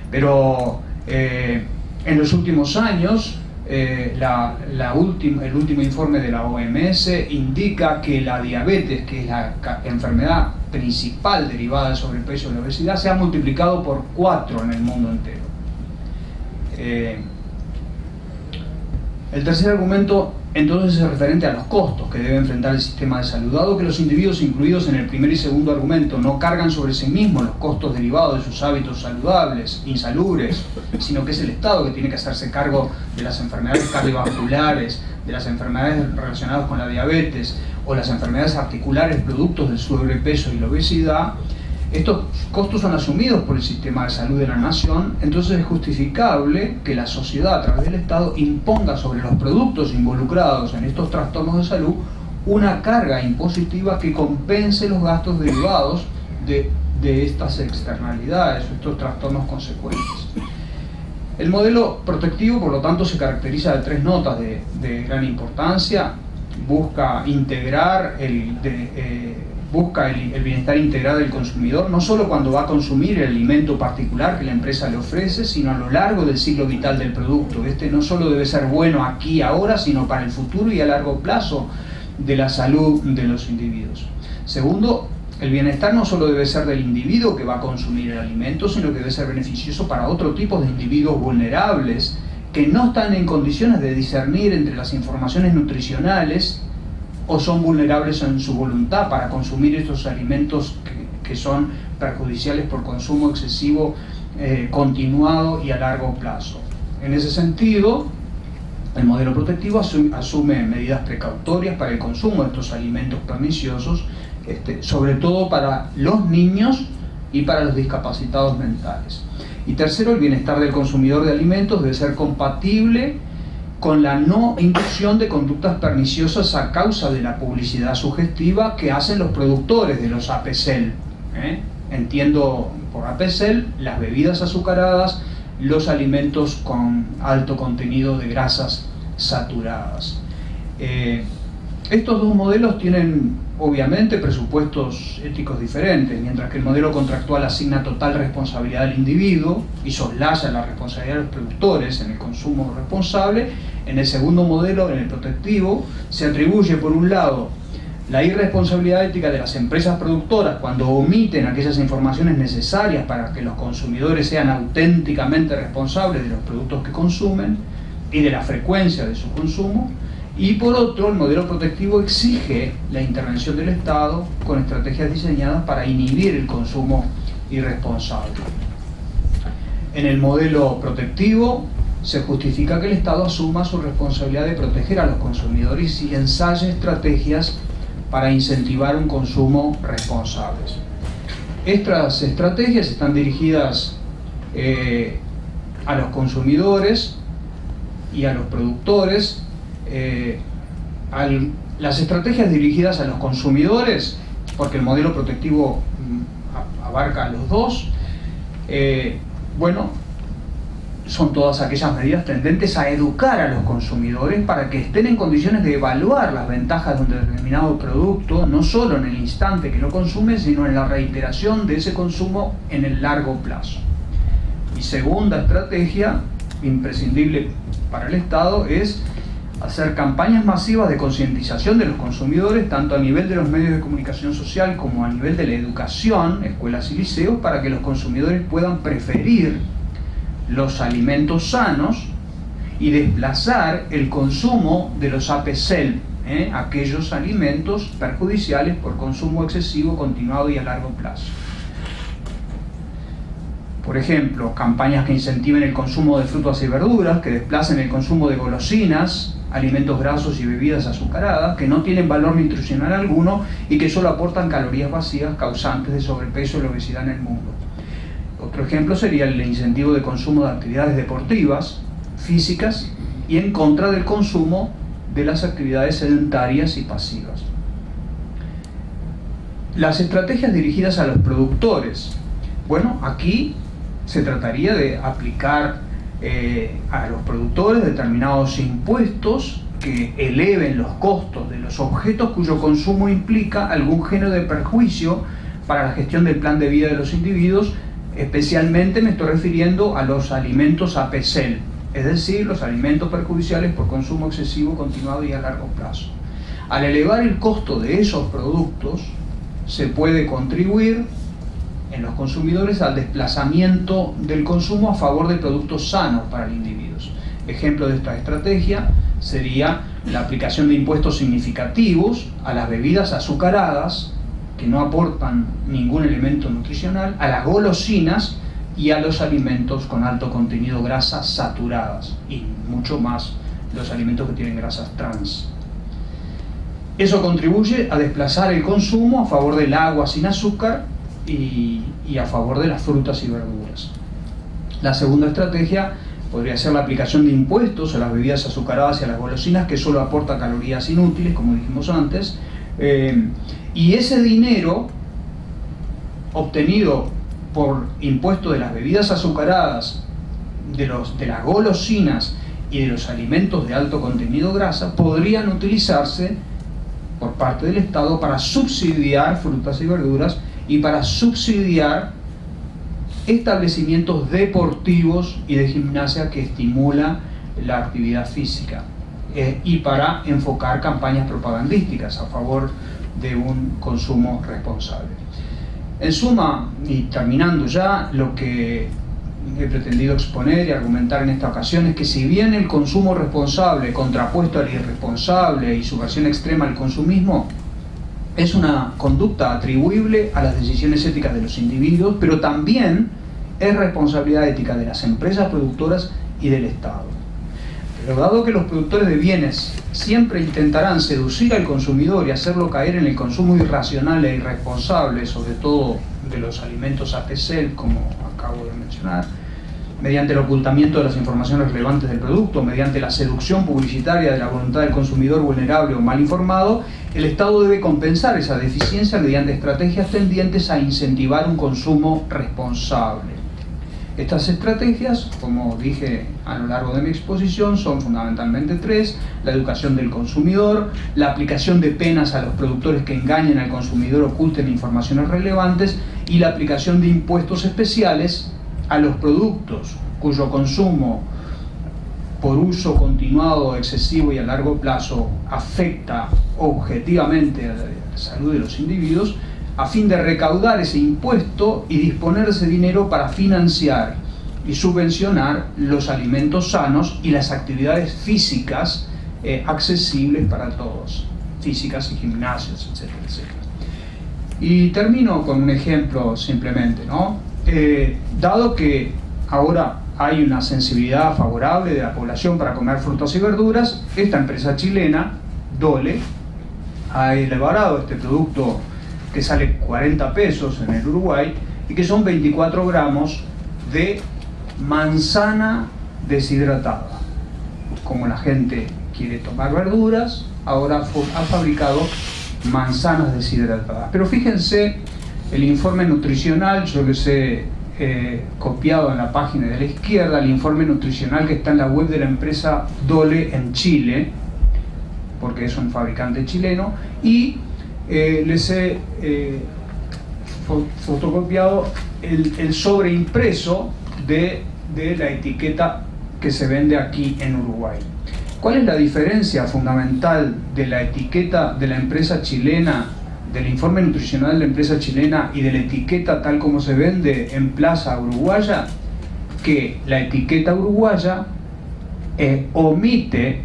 D: pero en los últimos años el último informe de la OMS indica que la diabetes, que es la enfermedad principal derivada del sobrepeso y la obesidad, se ha multiplicado por 4 en el mundo entero. El tercer argumento entonces es referente a los costos que debe enfrentar el sistema de salud. Dado que los individuos incluidos en el primer y segundo argumento no cargan sobre sí mismos los costos derivados de sus hábitos saludables, insalubres, sino que es el Estado que tiene que hacerse cargo de las enfermedades cardiovasculares, de las enfermedades relacionadas con la diabetes o las enfermedades articulares productos del sobrepeso y la obesidad, Estos costos son asumidos por el sistema de salud de la nación, entonces es justificable que la sociedad a través del Estado imponga sobre los productos involucrados en estos trastornos de salud una carga impositiva que compense los gastos derivados de estas externalidades o estos trastornos consecuentes. El modelo protectivo, por lo tanto, se caracteriza de 3 notas de gran importancia. Busca integrar el bienestar integral del consumidor, no solo cuando va a consumir el alimento particular que la empresa le ofrece, sino a lo largo del ciclo vital del producto. Este no solo debe ser bueno aquí y ahora, sino para el futuro y a largo plazo de la salud de los individuos. Segundo, el bienestar no solo debe ser del individuo que va a consumir el alimento, sino que debe ser beneficioso para otro tipo de individuos vulnerables que no están en condiciones de discernir entre las informaciones nutricionales o son vulnerables en su voluntad para consumir estos alimentos que son perjudiciales por consumo excesivo, continuado y a largo plazo. En ese sentido, el modelo protectivo asume medidas precautorias para el consumo de estos alimentos perniciosos, sobre todo para los niños y para los discapacitados mentales. Y tercero, el bienestar del consumidor de alimentos debe ser compatible con la no inducción de conductas perniciosas a causa de la publicidad sugestiva que hacen los productores de los APCEL. Entiendo por APCEL las bebidas azucaradas, los alimentos con alto contenido de grasas saturadas. Estos 2 modelos tienen obviamente presupuestos éticos diferentes. Mientras que el modelo contractual asigna total responsabilidad al individuo y soslaya la responsabilidad de los productores en el consumo responsable, en el segundo modelo, en el protectivo, se atribuye por un lado la irresponsabilidad ética de las empresas productoras cuando omiten aquellas informaciones necesarias para que los consumidores sean auténticamente responsables de los productos que consumen y de la frecuencia de su consumo. Y por otro, el modelo protectivo exige la intervención del Estado con estrategias diseñadas para inhibir el consumo irresponsable. En el modelo protectivo se justifica que el Estado asuma su responsabilidad de proteger a los consumidores y ensaye estrategias para incentivar un consumo responsable. Estas estrategias están dirigidas a los consumidores y a los productores. Las estrategias dirigidas a los consumidores, porque el modelo protectivo abarca a los dos, son todas aquellas medidas tendentes a educar a los consumidores para que estén en condiciones de evaluar las ventajas de un determinado producto, no solo en el instante que lo consume, sino en la reiteración de ese consumo en el largo plazo. Y segunda estrategia imprescindible para el Estado es hacer campañas masivas de concientización de los consumidores, tanto a nivel de los medios de comunicación social como a nivel de la educación, escuelas y liceos, para que los consumidores puedan preferir los alimentos sanos y desplazar el consumo de los APCEL, aquellos alimentos perjudiciales por consumo excesivo, continuado y a largo plazo. Por ejemplo, campañas que incentiven el consumo de frutas y verduras, que desplacen el consumo de golosinas, alimentos grasos y bebidas azucaradas, que no tienen valor nutricional alguno y que solo aportan calorías vacías causantes de sobrepeso y la obesidad en el mundo. Otro ejemplo sería el incentivo de consumo de actividades deportivas, físicas, y en contra del consumo de las actividades sedentarias y pasivas. Las estrategias dirigidas a los productores. Aquí se trataría de aplicar a los productores determinados impuestos que eleven los costos de los objetos cuyo consumo implica algún género de perjuicio para la gestión del plan de vida de los individuos. Especialmente me estoy refiriendo a los alimentos APCEL, es decir, los alimentos perjudiciales por consumo excesivo, continuado y a largo plazo. Al elevar el costo de esos productos, se puede contribuir en los consumidores al desplazamiento del consumo a favor de productos sanos para el individuo. Ejemplo de esta estrategia sería la aplicación de impuestos significativos a las bebidas azucaradas, que no aportan ningún elemento nutricional, a las golosinas y a los alimentos con alto contenido de grasas saturadas, y mucho más los alimentos que tienen grasas trans. Eso contribuye a desplazar el consumo a favor del agua sin azúcar y a favor de las frutas y verduras. La segunda estrategia podría ser la aplicación de impuestos a las bebidas azucaradas y a las golosinas, que solo aporta calorías inútiles, como dijimos antes, y ese dinero obtenido por impuesto de las bebidas azucaradas, de las golosinas y de los alimentos de alto contenido grasa, podrían utilizarse por parte del Estado para subsidiar frutas y verduras y para subsidiar establecimientos deportivos y de gimnasia que estimulan la actividad física, y para enfocar campañas propagandísticas a favor de un consumo responsable. En suma, y terminando ya, lo que he pretendido exponer y argumentar en esta ocasión es que si bien el consumo responsable, contrapuesto al irresponsable y su versión extrema al consumismo, es una conducta atribuible a las decisiones éticas de los individuos, pero también es responsabilidad ética de las empresas productoras y del Estado. Pero dado que los productores de bienes siempre intentarán seducir al consumidor y hacerlo caer en el consumo irracional e irresponsable, sobre todo de los alimentos ATC, como acabo de mencionar, mediante el ocultamiento de las informaciones relevantes del producto, mediante la seducción publicitaria de la voluntad del consumidor vulnerable o mal informado, el Estado debe compensar esa deficiencia mediante estrategias tendientes a incentivar un consumo responsable. Estas estrategias, como dije a lo largo de mi exposición, son fundamentalmente tres: la educación del consumidor, la aplicación de penas a los productores que engañen al consumidor, oculten informaciones relevantes, y la aplicación de impuestos especiales a los productos cuyo consumo por uso continuado, excesivo y a largo plazo afecta objetivamente a la salud de los individuos, a fin de recaudar ese impuesto y disponer ese dinero para financiar y subvencionar los alimentos sanos y las actividades físicas accesibles para todos, físicas y gimnasios, etcétera, etcétera. Y termino con un ejemplo simplemente, ¿no? Dado que ahora hay una sensibilidad favorable de la población para comer frutas y verduras, esta empresa chilena, Dole, ha elaborado este producto que sale 40 pesos en el Uruguay y que son 24 gramos de manzana deshidratada. Como la gente quiere tomar verduras, ahora ha fabricado manzanas deshidratadas. Pero fíjense el informe nutricional, yo les he copiado en la página de la izquierda, el informe nutricional que está en la web de la empresa Dole en Chile, porque es un fabricante chileno, y les he fotocopiado el sobreimpreso de la etiqueta que se vende aquí en Uruguay. ¿Cuál es la diferencia fundamental de la etiqueta de la empresa chilena, del informe nutricional de la empresa chilena y de la etiqueta tal como se vende en Plaza Uruguaya? Que la etiqueta uruguaya omite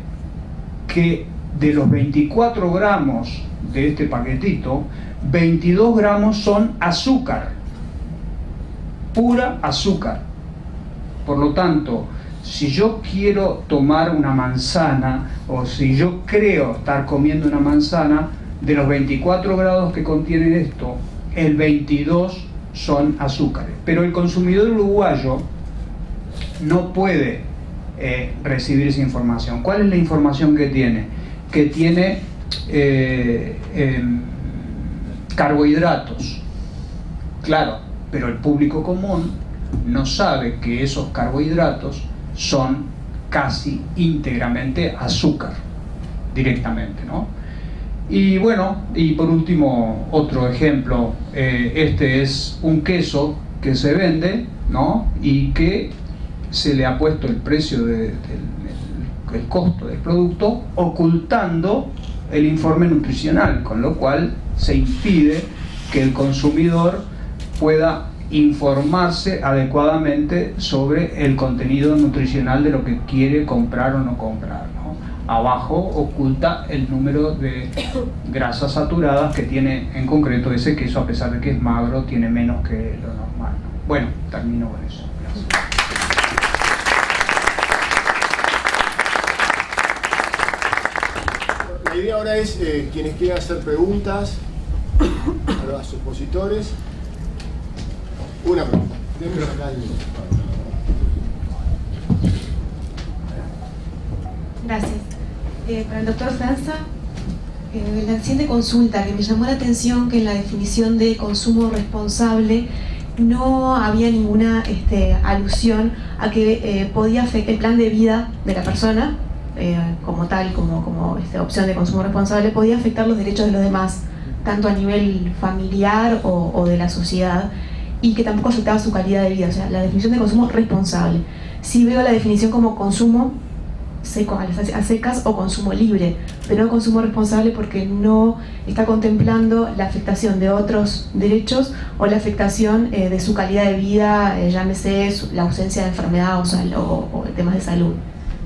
D: que de los 24 gramos de este paquetito, 22 gramos son azúcar, pura azúcar. Por lo tanto, si yo quiero tomar una manzana, o si yo creo estar comiendo una manzana, de los 24 grados que contiene esto, el 22 son azúcares. Pero el consumidor uruguayo no puede recibir esa información. ¿Cuál es la información que tiene? Que tiene carbohidratos. Claro, pero el público común no sabe que esos carbohidratos son casi íntegramente azúcar, directamente, ¿no? Y bueno, y por último, otro ejemplo, este es un queso que se vende, ¿no? Y que se le ha puesto el precio el costo del producto, ocultando el informe nutricional, con lo cual se impide que el consumidor pueda informarse adecuadamente sobre el contenido nutricional de lo que quiere comprar o no comprar, ¿no? Abajo oculta el número de grasas saturadas que tiene en concreto ese queso, a pesar de que es magro, tiene menos que lo normal, ¿no? Bueno, termino con eso. Gracias.
A: La idea ahora es quienes quieran hacer preguntas a los expositores. Una pregunta. Tenemos acá el...
E: Gracias. Para el doctor Franza, la siguiente consulta, que me llamó la atención que en la definición de consumo responsable no había ninguna alusión a que podía afectar el plan de vida de la persona, como tal, como opción de consumo responsable, podía afectar los derechos de los demás, tanto a nivel familiar o de la sociedad, y que tampoco afectaba su calidad de vida. O sea, la definición de consumo responsable. Sí veo la definición como consumo seco, a secas, o consumo libre, pero no consumo responsable, porque no está contemplando la afectación de otros derechos o la afectación de su calidad de vida, llámese la ausencia de enfermedad o temas de salud.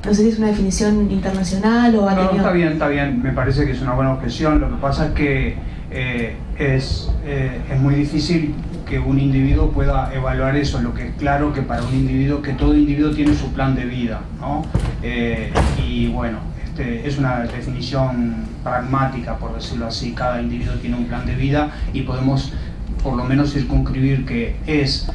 E: No sé si es una definición internacional o...
D: No, está bien, me parece que es una buena objeción. Lo que pasa es que es muy difícil que un individuo pueda evaluar eso. Lo que es claro que para un individuo, que todo individuo tiene su plan de vida, ¿no? Y bueno, es una definición pragmática, por decirlo así. Cada individuo tiene un plan de vida y podemos por lo menos circunscribir que es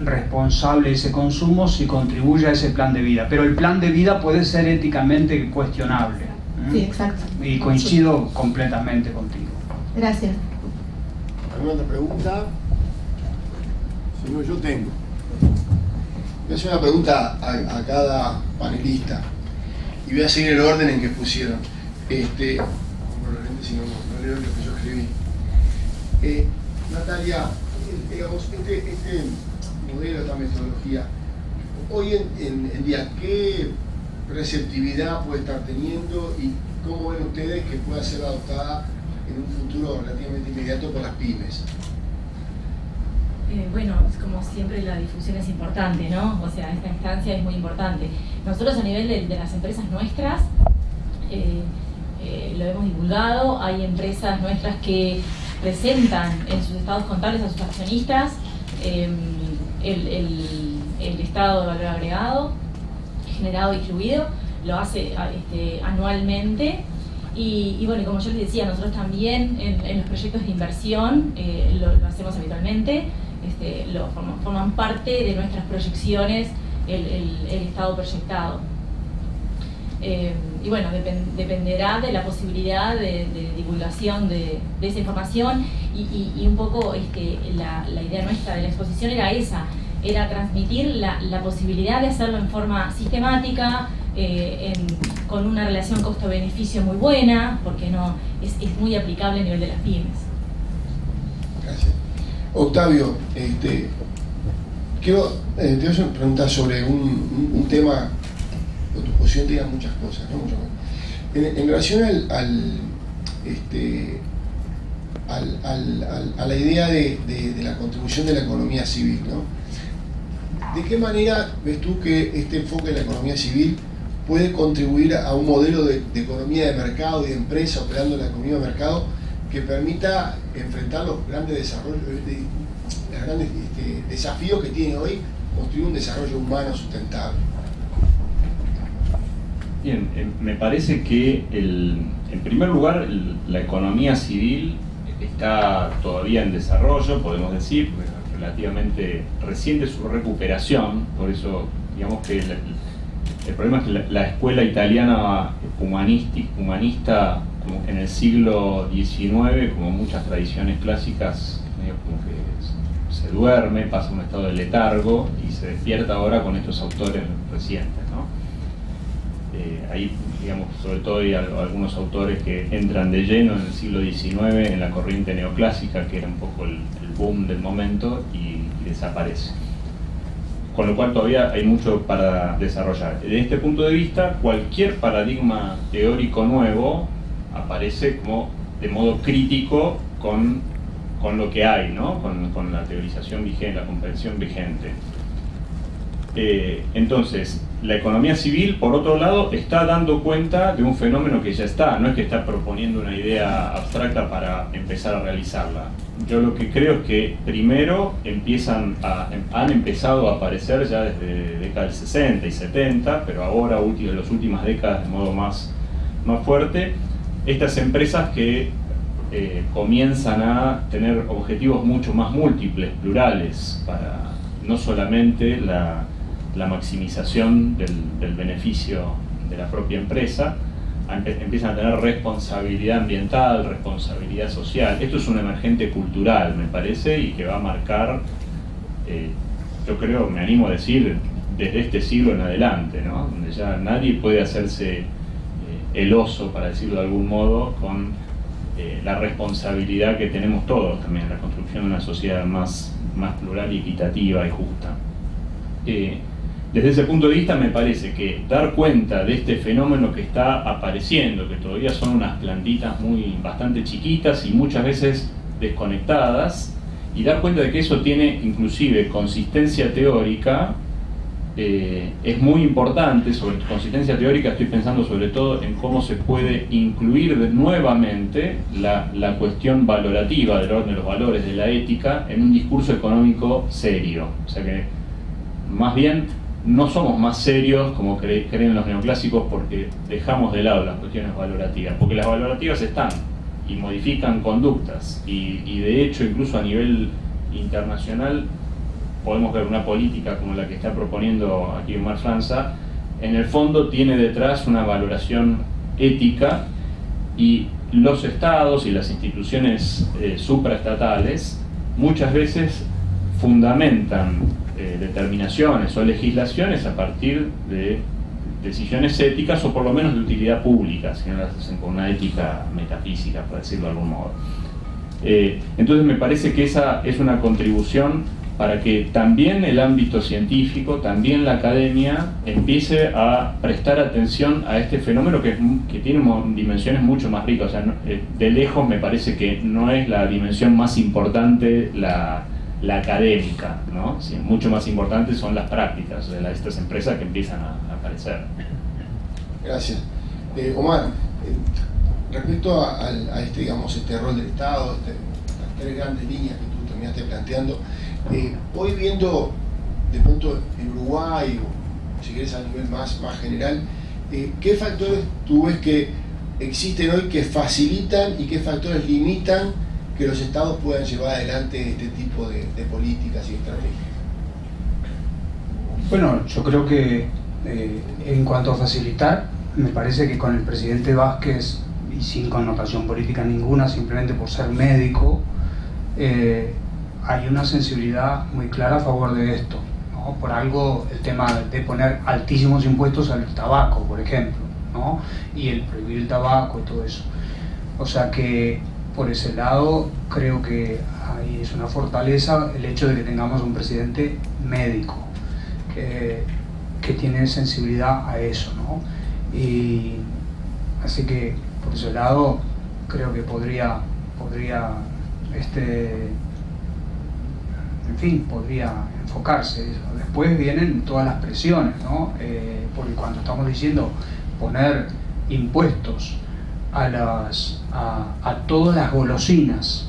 D: responsable ese consumo si contribuye a ese plan de vida. Pero el plan de vida puede ser éticamente cuestionable.
E: Sí, exacto.
D: Y coincido completamente contigo.
E: Gracias.
A: ¿Alguna otra pregunta? Si no, yo tengo. Voy a hacer una pregunta a cada panelista y voy a seguir el orden en que pusieron. Probablemente si no leo lo que yo escribí. Natalia, digamos, este modelo, esta metodología, hoy en día, ¿qué receptividad puede estar teniendo y cómo ven ustedes que pueda ser adoptada en un futuro relativamente inmediato por las pymes?
B: Bueno, como siempre la difusión es importante, ¿no? O sea, esta instancia es muy importante. Nosotros a nivel de las empresas nuestras, lo hemos divulgado. Hay empresas nuestras que presentan en sus estados contables a sus accionistas el estado de valor agregado, generado y distribuido, lo hace anualmente. Y bueno, como yo les decía, nosotros también en los proyectos de inversión lo hacemos habitualmente. Forman parte de nuestras proyecciones el estado proyectado. Y bueno, dependerá de la posibilidad de divulgación de esa información y un poco la idea nuestra de la exposición era esa, era transmitir la posibilidad de hacerlo en forma sistemática, con una relación costo-beneficio muy buena, porque no es muy aplicable a nivel de las pymes.
A: Gracias. Octavio, quiero te voy a hacer una pregunta sobre un tema. Tu posición te diga muchas cosas, ¿no? En relación a la idea de la contribución de la economía civil, ¿no? ¿De qué manera ves tú que este enfoque de la economía civil puede contribuir a un modelo de economía de mercado y de empresa operando en la economía de mercado que permita enfrentar los grandes desarrollos, los grandes desafíos que tiene hoy construir un desarrollo humano sustentable?
C: Bien, me parece que en primer lugar la economía civil está todavía en desarrollo, podemos decir, relativamente reciente su recuperación. Por eso digamos que el problema es que la escuela italiana humanista como en el siglo XIX, como muchas tradiciones clásicas, medio como que se duerme, pasa a un estado de letargo y se despierta ahora con estos autores recientes, ¿no? Ahí, digamos, sobre todo hay algunos autores que entran de lleno en el siglo XIX en la corriente neoclásica, que era un poco el boom del momento, y desaparece. Con lo cual todavía hay mucho para desarrollar. Desde este punto de vista, cualquier paradigma teórico nuevo aparece como de modo crítico con lo que hay, ¿no? Con la teorización vigente, la comprensión vigente. Entonces, la economía civil, por otro lado, está dando cuenta de un fenómeno que ya está, no es que está proponiendo una idea abstracta para empezar a realizarla. Yo lo que creo es que primero han empezado a aparecer ya desde décadas del 60 y 70, pero ahora, en las últimas décadas, de modo más fuerte, estas empresas que comienzan a tener objetivos mucho más múltiples, plurales, para no solamente la maximización del beneficio de la propia empresa, empiezan a tener responsabilidad ambiental, responsabilidad social. Esto es un emergente cultural, me parece, y que va a marcar, yo creo, me animo a decir, desde este siglo en adelante, ¿no? Donde ya nadie puede hacerse el oso, para decirlo de algún modo, con la responsabilidad que tenemos todos también en la construcción de una sociedad más plural y equitativa y justa. Desde ese punto de vista me parece que dar cuenta de este fenómeno que está apareciendo, que todavía son unas plantitas bastante chiquitas y muchas veces desconectadas, y dar cuenta de que eso tiene inclusive consistencia teórica, es muy importante. Sobre consistencia teórica estoy pensando sobre todo en cómo se puede incluir nuevamente la cuestión valorativa del orden de los valores, de la ética, en un discurso económico serio. O sea que más bien no somos más serios como creen los neoclásicos porque dejamos de lado las cuestiones valorativas, porque las valorativas están y modifican conductas, y de hecho incluso a nivel internacional podemos ver una política como la que está proponiendo aquí Omar Franza, en el fondo tiene detrás una valoración ética, y los estados y las instituciones supraestatales muchas veces fundamentan determinaciones o legislaciones a partir de decisiones éticas, o por lo menos de utilidad pública, si no las hacen con una ética metafísica, por decirlo de algún modo. Entonces me parece que esa es una contribución para que también el ámbito científico, también la academia, empiece a prestar atención a este fenómeno que tiene dimensiones mucho más ricas. O sea, de lejos me parece que no es la dimensión más importante la académica, ¿no? Sí, mucho más importantes son las prácticas de estas empresas que empiezan a aparecer.
A: Gracias. Omar, respecto a este rol del Estado, las tres grandes líneas que tú terminaste planteando, hoy viendo de pronto en Uruguay, o si querés a nivel más general, ¿qué factores tú ves que existen hoy que facilitan y qué factores limitan que los estados puedan llevar adelante este tipo de políticas y estrategias?
D: Bueno, yo creo que en cuanto a facilitar, me parece que con el presidente Vázquez, y sin connotación política ninguna, simplemente por ser médico, hay una sensibilidad muy clara a favor de esto, ¿no? Por algo el tema de poner altísimos impuestos al tabaco, por ejemplo, ¿no? Y el prohibir el tabaco y todo eso. O sea que por ese lado creo que ahí es una fortaleza el hecho de que tengamos un presidente médico que tiene sensibilidad a eso, ¿no? Y así que por ese lado creo que podría enfocarse. Después vienen todas las presiones, ¿no? Porque cuando estamos diciendo poner impuestos a todas las golosinas,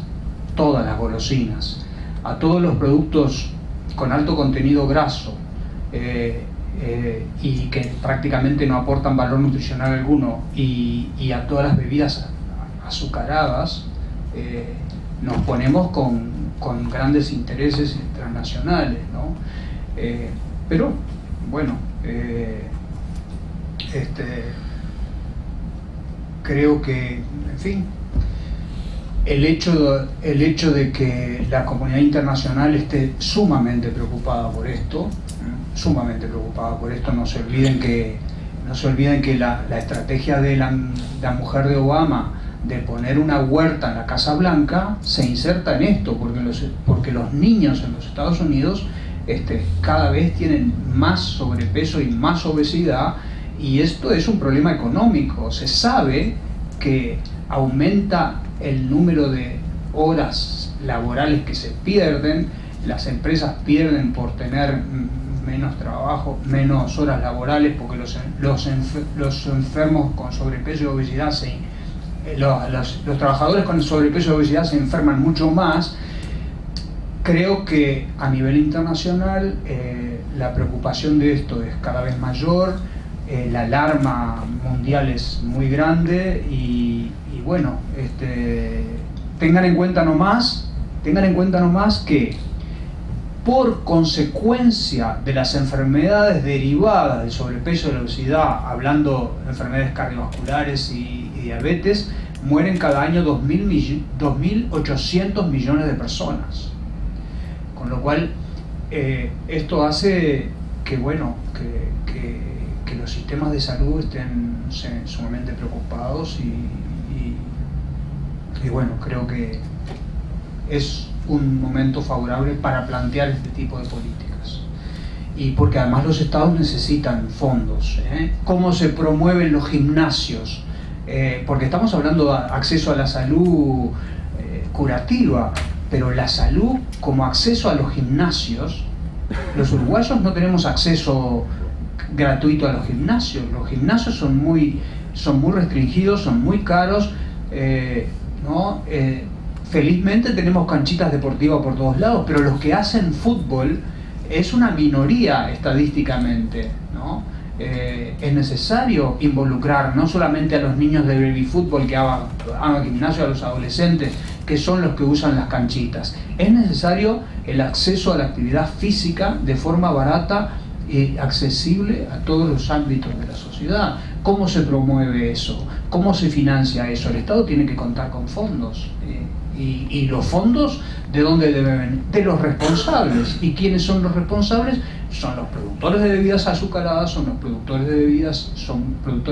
D: a todos los productos con alto contenido graso, y que prácticamente no aportan valor nutricional alguno, y a todas las bebidas azucaradas, nos ponemos con grandes intereses transnacionales, ¿no? Pero bueno, creo que, en fin, el hecho de que la comunidad internacional esté sumamente preocupada por esto, no se olviden que la estrategia de la mujer de Obama de poner una huerta en la Casa Blanca se inserta en esto, porque los niños en los Estados Unidos cada vez tienen más sobrepeso y más obesidad, y esto es un problema económico. Se sabe que aumenta el número de horas laborales que se pierden, las empresas pierden por tener menos trabajo, menos horas laborales, porque los enfermos con sobrepeso y obesidad los trabajadores con sobrepeso y obesidad se enferman mucho más. Creo que a nivel internacional la preocupación de esto es cada vez mayor, la alarma mundial es muy grande, y bueno, tengan en cuenta nomás que por consecuencia de las enfermedades derivadas del sobrepeso y la obesidad, hablando de enfermedades cardiovasculares y diabetes, mueren cada año 2.800 millones de personas. Con lo cual, esto hace que, bueno, que los sistemas de salud estén sumamente preocupados y bueno, creo que es un momento favorable para plantear este tipo de políticas. Y porque además los estados necesitan fondos. ¿Cómo se promueven los gimnasios? Porque estamos hablando de acceso a la salud curativa, pero la salud como acceso a los gimnasios, los uruguayos no tenemos acceso gratuito a los gimnasios. Los gimnasios son muy restringidos, son muy caros, ¿no? Felizmente tenemos canchitas deportivas por todos lados, pero los que hacen fútbol es una minoría estadísticamente, ¿no? Es necesario involucrar no solamente a los niños de baby fútbol que hagan gimnasio, a los adolescentes que son los que usan las canchitas. Es necesario el acceso a la actividad física de forma barata y accesible a todos los ámbitos de la sociedad. ¿Cómo se promueve eso? ¿Cómo se financia eso? El Estado tiene que contar con fondos. Y los fondos, ¿de dónde deben venir? De los responsables. ¿Y quiénes son los responsables? Son los productores de bebidas azucaradas, son productores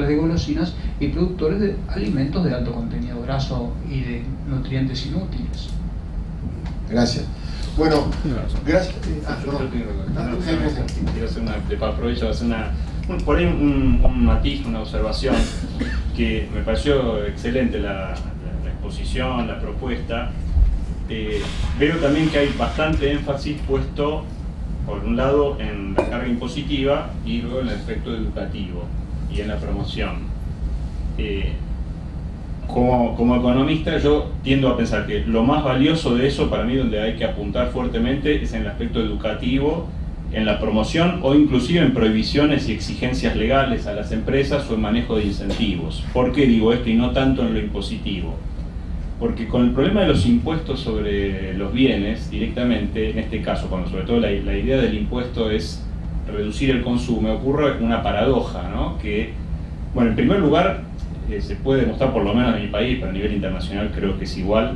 D: de golosinas y productores de alimentos de alto contenido graso y de nutrientes inútiles.
A: Gracias. Bueno, gracias.
C: Aprovecho hacer por ahí un matiz, una observación que me pareció excelente la exposición, la propuesta. Veo también que hay bastante énfasis puesto, por un lado, en la carga impositiva y luego en el aspecto educativo y en la promoción. Como economista, yo tiendo a pensar que lo más valioso de eso, para mí, donde hay que apuntar fuertemente, es en el aspecto educativo, en la promoción o inclusive en prohibiciones y exigencias legales a las empresas o en manejo de incentivos. ¿Por qué digo esto y no tanto en lo impositivo? Porque con el problema de los impuestos sobre los bienes, directamente, en este caso, cuando sobre todo la idea del impuesto es reducir el consumo, ocurre una paradoja, ¿no? Que, bueno, en primer lugar, se puede demostrar, por lo menos en mi país, pero a nivel internacional creo que es igual,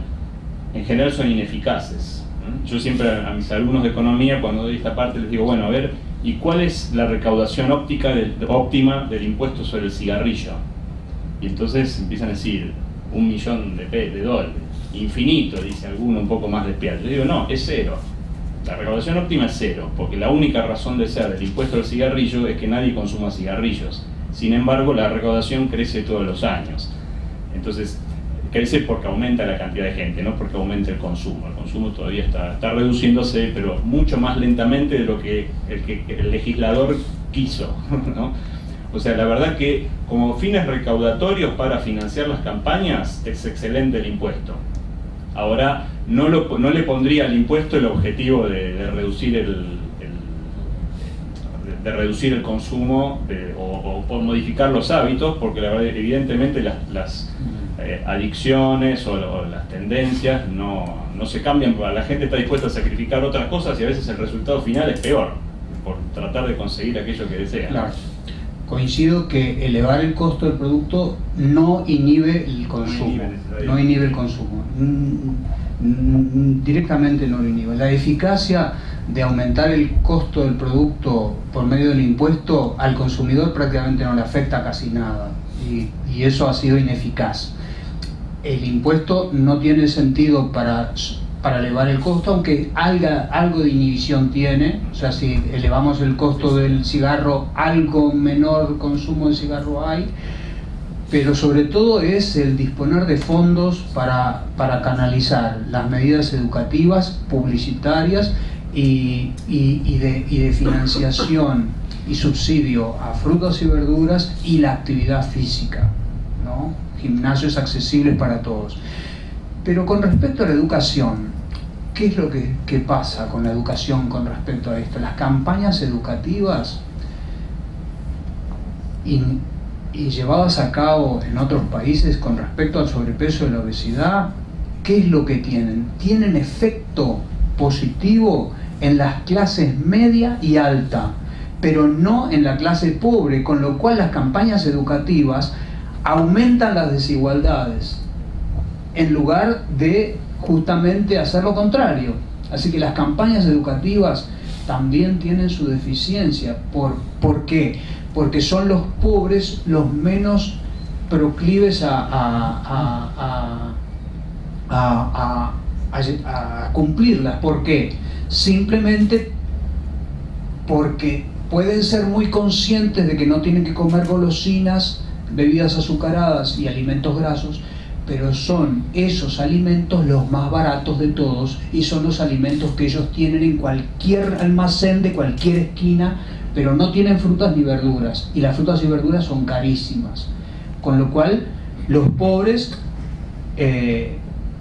C: en general son ineficaces. Yo siempre a mis alumnos de economía, cuando doy esta parte, les digo, bueno, a ver, ¿y cuál es la recaudación óptima del impuesto sobre el cigarrillo? Y entonces empiezan a decir, $1 millón de dólares, infinito, dice alguno un poco más despiadado. Yo digo, no, es cero. La recaudación óptima es cero, porque la única razón de ser del impuesto al cigarrillo es que nadie consuma cigarrillos. Sin embargo, la recaudación crece todos los años. Entonces, crece porque aumenta la cantidad de gente, no porque aumenta el consumo. El consumo todavía está reduciéndose, pero mucho más lentamente de lo que el legislador quiso, ¿no? O sea, la verdad que como fines recaudatorios para financiar las campañas es excelente el impuesto. Ahora, no le pondría al impuesto el objetivo de reducir el consumo o modificar los hábitos, porque la verdad, evidentemente las adicciones o las tendencias no se cambian. La gente está dispuesta a sacrificar otras cosas y a veces el resultado final es peor por tratar de conseguir aquello que desea.
D: Claro. Coincido que elevar el costo del producto no inhibe el consumo. No inhibe el consumo. Directamente no lo inhibe. La eficacia de aumentar el costo del producto por medio del impuesto al consumidor prácticamente no le afecta casi nada. Y eso ha sido ineficaz. El impuesto no tiene sentido para elevar el costo, aunque algo de inhibición tiene. O sea, si elevamos el costo del cigarro, algo menor consumo de cigarro hay, pero sobre todo es el disponer de fondos para canalizar las medidas educativas, publicitarias y de financiación y subsidio a frutas y verduras y la actividad física, ¿no? Gimnasios accesibles para todos. Pero con respecto a la educación, ¿qué es lo que pasa con la educación con respecto a esto? Las campañas educativas y llevadas a cabo en otros países con respecto al sobrepeso y la obesidad ¿qué es lo que tienen? Tienen efecto positivo en las clases media y alta, pero no en la clase pobre, con lo cual las campañas educativas aumentan las desigualdades en lugar de justamente hacer lo contrario. Así que las campañas educativas también tienen su deficiencia. ¿Por qué? Porque son los pobres los menos proclives a cumplirlas. ¿Por qué? Simplemente porque pueden ser muy conscientes de que no tienen que comer golosinas, bebidas azucaradas y alimentos grasos, pero son esos alimentos los más baratos de todos y son los alimentos que ellos tienen en cualquier almacén de cualquier esquina, pero no tienen frutas ni verduras, y las frutas y verduras son carísimas, con lo cual los pobres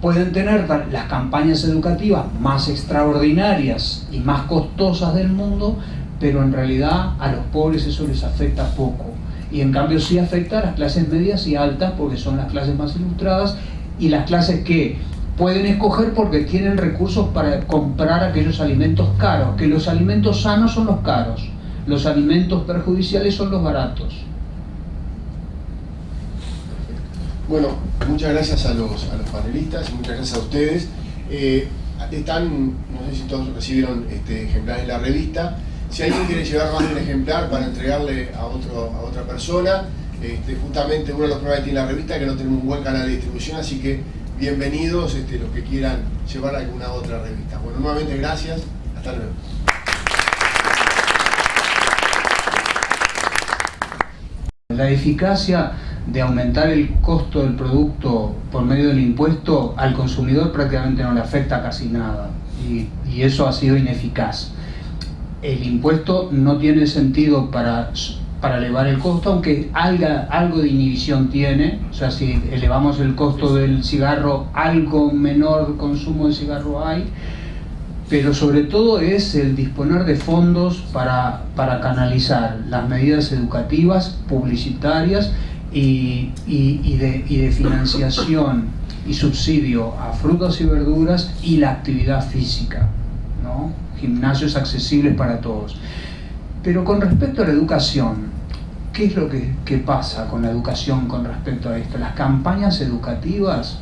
D: pueden tener las campañas educativas más extraordinarias y más costosas del mundo, pero en realidad a los pobres eso les afecta poco. Y en cambio sí afecta a las clases medias y altas, porque son las clases más ilustradas y las clases que pueden escoger porque tienen recursos para comprar aquellos alimentos caros, que los alimentos sanos son los caros, los alimentos perjudiciales son los baratos.
A: Bueno, muchas gracias a los panelistas y muchas gracias a ustedes. Están, no sé si todos recibieron ejemplares de la revista. Si alguien quiere llevar más de un ejemplar para entregarle a otra persona, justamente uno de los problemas que tiene la revista es que no tenemos un buen canal de distribución, así que bienvenidos los que quieran llevar alguna otra revista. Bueno, nuevamente gracias, hasta luego.
D: La eficacia de aumentar el costo del producto por medio del impuesto al consumidor prácticamente no le afecta casi nada, y eso ha sido ineficaz. El impuesto no tiene sentido para elevar el costo, aunque algo de inhibición tiene. O sea, si elevamos el costo del cigarro, algo menor consumo de cigarro hay, pero sobre todo es el disponer de fondos para canalizar las medidas educativas, publicitarias y de financiación y subsidio a frutas y verduras y la actividad física, ¿no? Gimnasios accesibles para todos. Pero con respecto a la educación, ¿qué es lo que pasa con la educación con respecto a esto? Las campañas educativas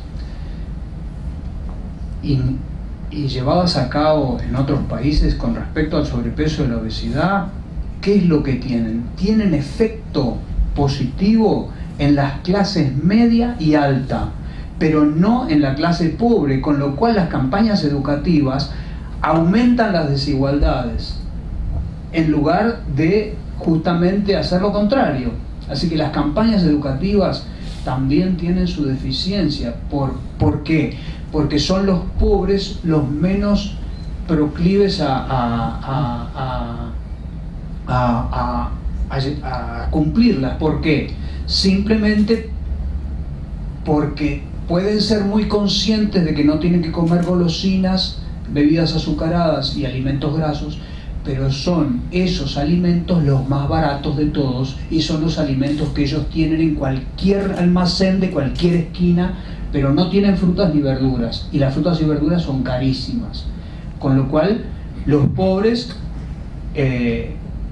D: y llevadas a cabo en otros países con respecto al sobrepeso y la obesidad, ¿qué es lo que tienen? Tienen efecto positivo en las clases media y alta, pero no en la clase pobre, con lo cual las campañas educativas aumentan las desigualdades en lugar de justamente hacer lo contrario. Así que las campañas educativas también tienen su deficiencia. ¿Por qué? Porque son los pobres los menos proclives a cumplirlas. ¿Por qué? Simplemente porque pueden ser muy conscientes de que no tienen que comer golosinas, bebidas azucaradas y alimentos grasos, pero son esos alimentos los más baratos de todos y son los alimentos que ellos tienen en cualquier almacén de cualquier esquina, pero no tienen frutas ni verduras, y las frutas y verduras son carísimas, con lo cual los pobres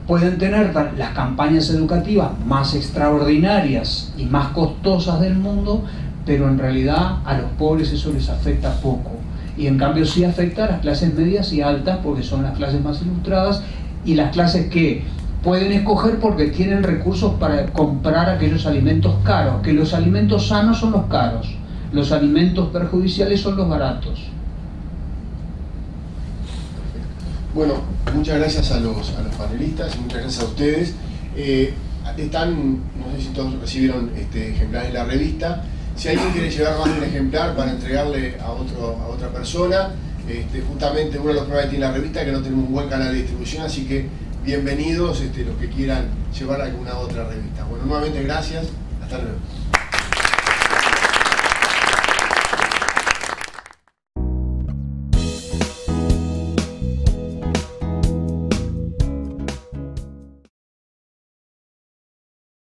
D: pueden tener las campañas educativas más extraordinarias y más costosas del mundo, pero en realidad a los pobres eso les afecta poco. Y en cambio sí afecta a las clases medias y altas, porque son las clases más ilustradas y las clases que pueden escoger porque tienen recursos para comprar aquellos alimentos caros, que los alimentos sanos son los caros, los alimentos perjudiciales son los baratos.
A: Bueno, muchas gracias a los panelistas y muchas gracias a ustedes. Están, no sé si todos recibieron ejemplares de la revista. Si alguien quiere llevar más de un ejemplar para entregarle a otra persona, justamente uno de los problemas que tiene la revista es que no tenemos un buen canal de distribución, así que bienvenidos los que quieran llevar alguna otra revista. Bueno, nuevamente gracias, hasta luego.